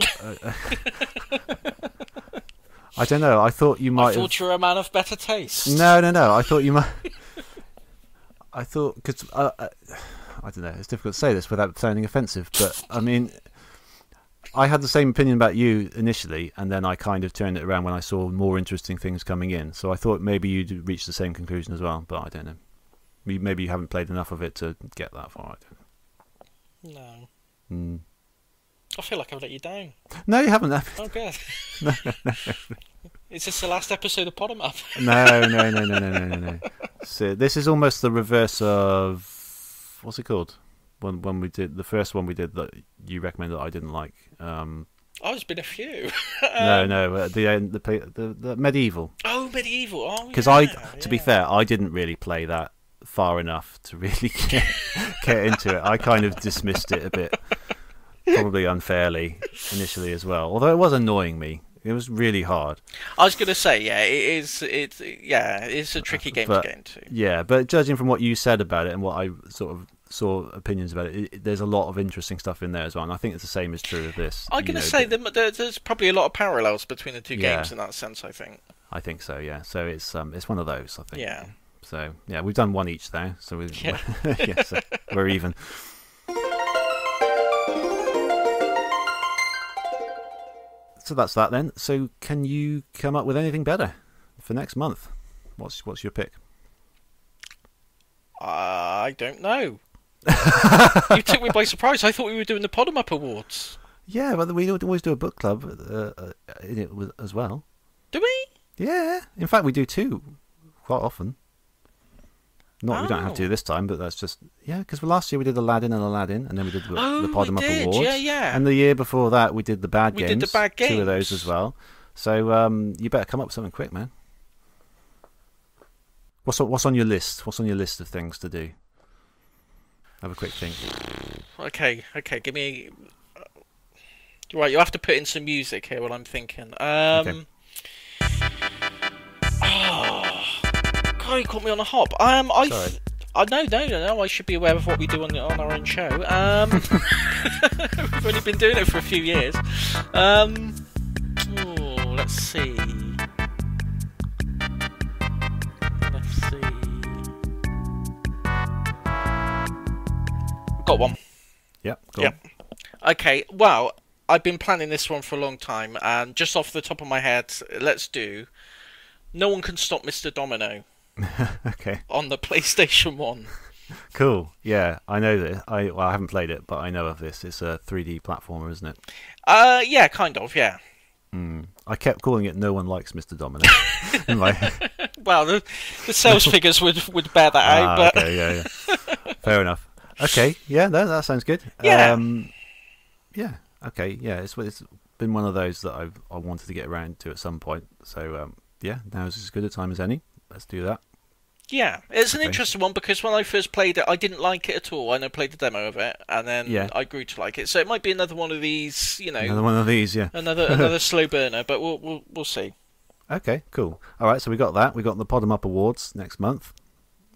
I don't know. I thought you might. I thought you were a man of better taste. No. I thought you might. I thought, because I don't know, it's difficult to say this without sounding offensive, but I mean, I had the same opinion about you initially, and then I kind of turned it around when I saw more interesting things coming in. So I thought maybe you'd reach the same conclusion as well, but I don't know. Maybe you haven't played enough of it to get that far. I don't know. No. I feel like I've let you down. No, you haven't. Oh, good. No. Is this the last episode of Podemup? No. So this is almost the reverse of what's it called? When we did the first one we did that you recommended that I didn't like. Oh, there's been a few. The medieval. Oh, medieval. Oh, because to be fair, I didn't really play that far enough to really get into it. I kind of dismissed it a bit. Probably unfairly initially as well, although it was annoying me. It was really hard. I was going to say, it's a tricky game to get into. Yeah, but judging from what you said about it and what I sort of saw opinions about it, there's a lot of interesting stuff in there as well, and I think it's the same is true of this. I'm going to say there's probably a lot of parallels between the two games in that sense, I think. I think so, yeah. So it's one of those, I think. Yeah. So, yeah, we've done one each now, so so we're even. So that's that then. So can you come up with anything better for next month? What's your pick? I don't know. You took me by surprise. I thought we were doing the Podemup Awards. Yeah, but we always do a book club in it as well. Do we? Yeah. In fact, we do two quite often. We don't have to this time, but that's just because last year we did Aladdin, and then we did the Podemup Awards. Yeah. And the year before that we did the bad games. We did the bad games. 2 of those as well. So you better come up with something quick, man. What's on your list? What's on your list of things to do? Have a quick think. Okay. Give me. Right, you have to put in some music here while I'm thinking. Okay. Oh, you caught me on a hop. Sorry. No. I should be aware of what we do on our own show. We've only been doing it for a few years. Let's see. got one. Yep. Go on. Okay, well, I've been planning this one for a long time, and just off the top of my head, let's do No One Can Stop Mr. Domino. Okay. On the PlayStation 1. Cool. Yeah, I know this. I haven't played it, but I know of this. It's a 3D platformer, isn't it? Yeah, kind of, yeah. I kept calling it No One Likes Mr. Domino. in my... Well, the sales figures would bear that out, but... Okay, yeah. Fair enough. Okay, yeah, that sounds good. Yeah. Yeah, okay, yeah, it's been one of those that I wanted to get around to at some point. So, yeah, now's as good a time as any. Let's do that. Yeah, it's an interesting one because when I first played it, I didn't like it at all. I played the demo of it, and then I grew to like it. So it might be another one of these, you know. Another one of these, yeah. Another slow burner, but we'll see. Okay, cool. All right, so we got that. We got the Podemup Awards next month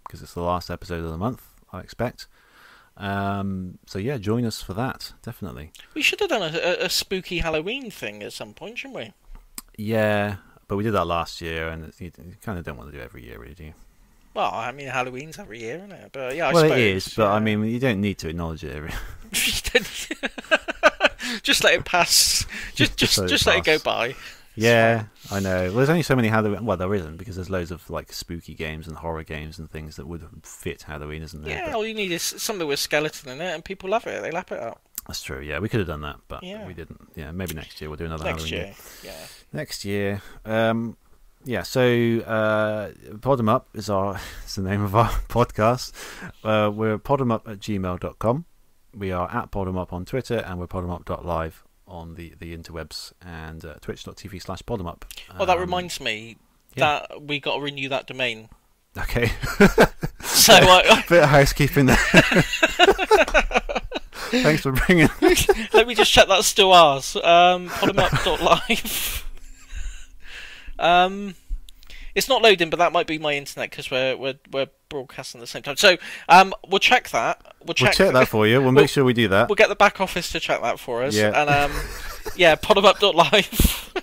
because it's the last episode of the month, I expect. So yeah, join us for that, definitely. We should have done a spooky Halloween thing at some point, shouldn't we? Yeah, but we did that last year, and you kind of don't want to do it every year, really, do you? Well, I mean, Halloween's every year, isn't it? But yeah, I suppose. Well, it is, but I mean, you don't need to acknowledge it every. Just let it pass. Just let it go by. Yeah, I know. Well, there's only so many Halloween. Well, there isn't because there's loads of like spooky games and horror games and things that would fit Halloween, isn't there? Yeah, all you need is something with a skeleton in it, and people love it. They lap it up. That's true. Yeah, we could have done that, but we didn't. Yeah, maybe next year we'll do another Halloween. Next year. Yeah, so Podemup is the name of our podcast. We're podemup@gmail.com. We are at Podemup on Twitter, and we're podemup.live on the interwebs, and twitch.tv/podemup. Oh, that reminds me that we got to renew that domain. Okay. So bit of housekeeping there. Thanks for bringing. Let me just check that's still ours. Podemup.live. It's not loading, but that might be my internet because we're broadcasting at the same time. So we'll check that. We'll check that for you. We'll make sure we do that. We'll get the back office to check that for us. Yeah. And yeah, podemup.live.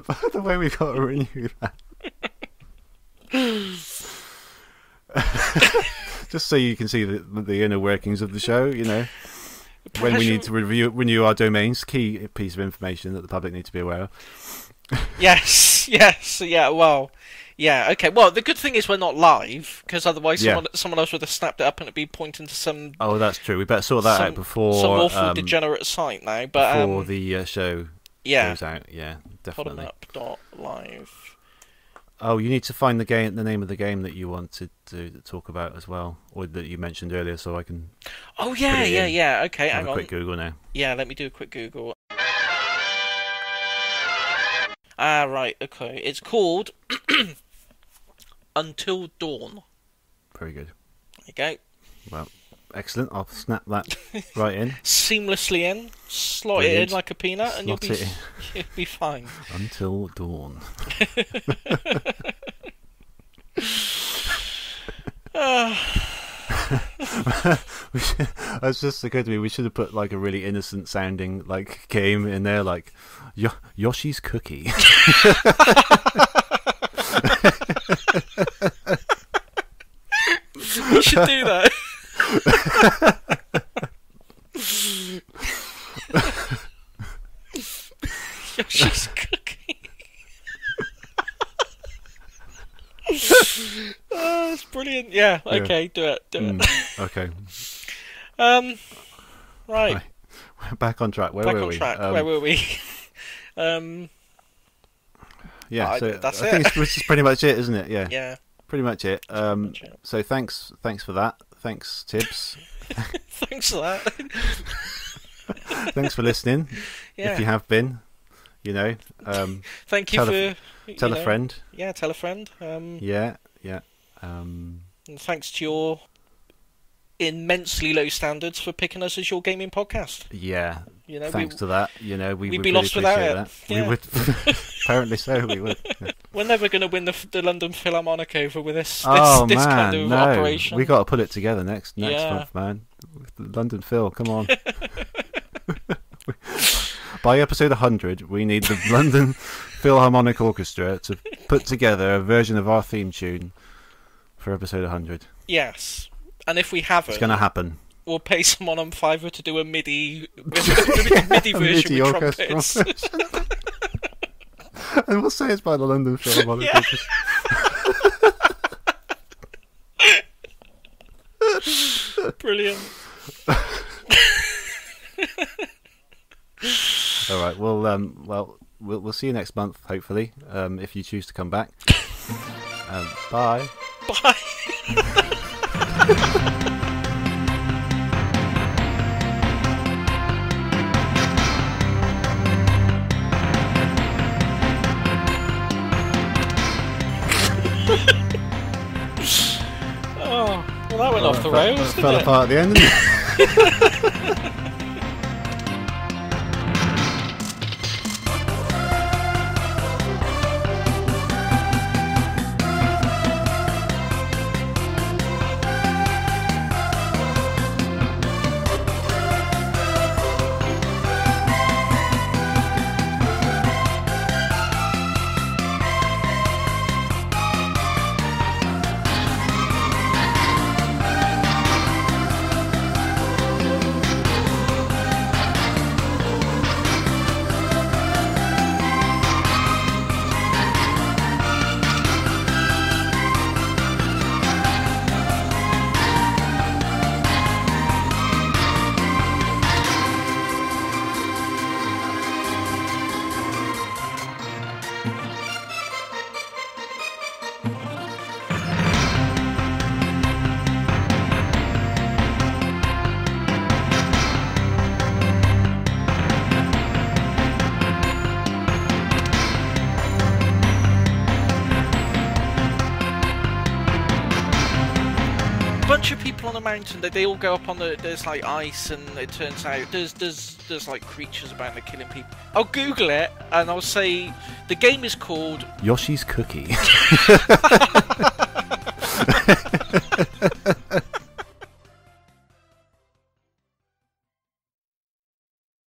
By the way, we've got to renew that. Just so you can see the inner workings of the show, you know. When we need to renew our domains, key piece of information that the public need to be aware of. Yes, yeah, well, yeah, okay. Well, the good thing is we're not live, because otherwise someone else would have snapped it up and it'd be pointing to some... Oh, that's true. We better sort that out before... Some awful degenerate site now, but... Before the show goes out, yeah, definitely. Podemup.live. Oh, you need to find the name of the game that you wanted to talk about as well, or that you mentioned earlier, so I can... Oh, yeah, okay, hang on. A quick Google now. Yeah, let me do a quick Google. Ah, right, okay. It's called Until Dawn. Very good. There you go. Well, excellent. I'll snap that right in. Seamlessly in. Slot it in like a peanut, and you'll be fine. Until Dawn. That's just occurred to me. We should have put like a really innocent sounding like game in there, like Yoshi's Cookie. We should do that. Yoshi's Cookie. Oh, that's brilliant. Yeah, okay, do it. Okay. Right. We're back on track. Where were we? Where were we? Yeah, so that's I think it's pretty much it, isn't it? Yeah. Yeah. Pretty much it. So thanks for that. Thanks, Tibbs. Thanks for that. Thanks for listening. Yeah. If you have been, you know. Thank you for tell a friend. Yeah, tell a friend. Yeah. And thanks to your immensely low standards for picking us as your gaming podcast. Yeah. You know, thanks to that, you know, we'd be really lost without it. That. Yeah. We would. Apparently so. We would. Yeah. We're never going to win the London Philharmonic over with this man, kind of operation. We got to put it together next month, man. With the London Phil, come on. By episode 100, we need the London Philharmonic Orchestra to put together a version of our theme tune for episode 100. Yes, and if we haven't, it's going to happen. we'll pay someone on Fiverr to do a MIDI version MIDI with orchestral trumpets. And we'll say it's by the London Philharmonic. Yeah. Brilliant. All right. Well, we'll see you next month, hopefully, if you choose to come back. Bye. Bye. Oh, well, that went off the rails, didn't fell it? apart at the end, didn't it? On a mountain, they all go up on there's like ice, and it turns out there's like creatures about and they're killing people. I'll Google it and I'll say the game is called Yoshi's Cookie.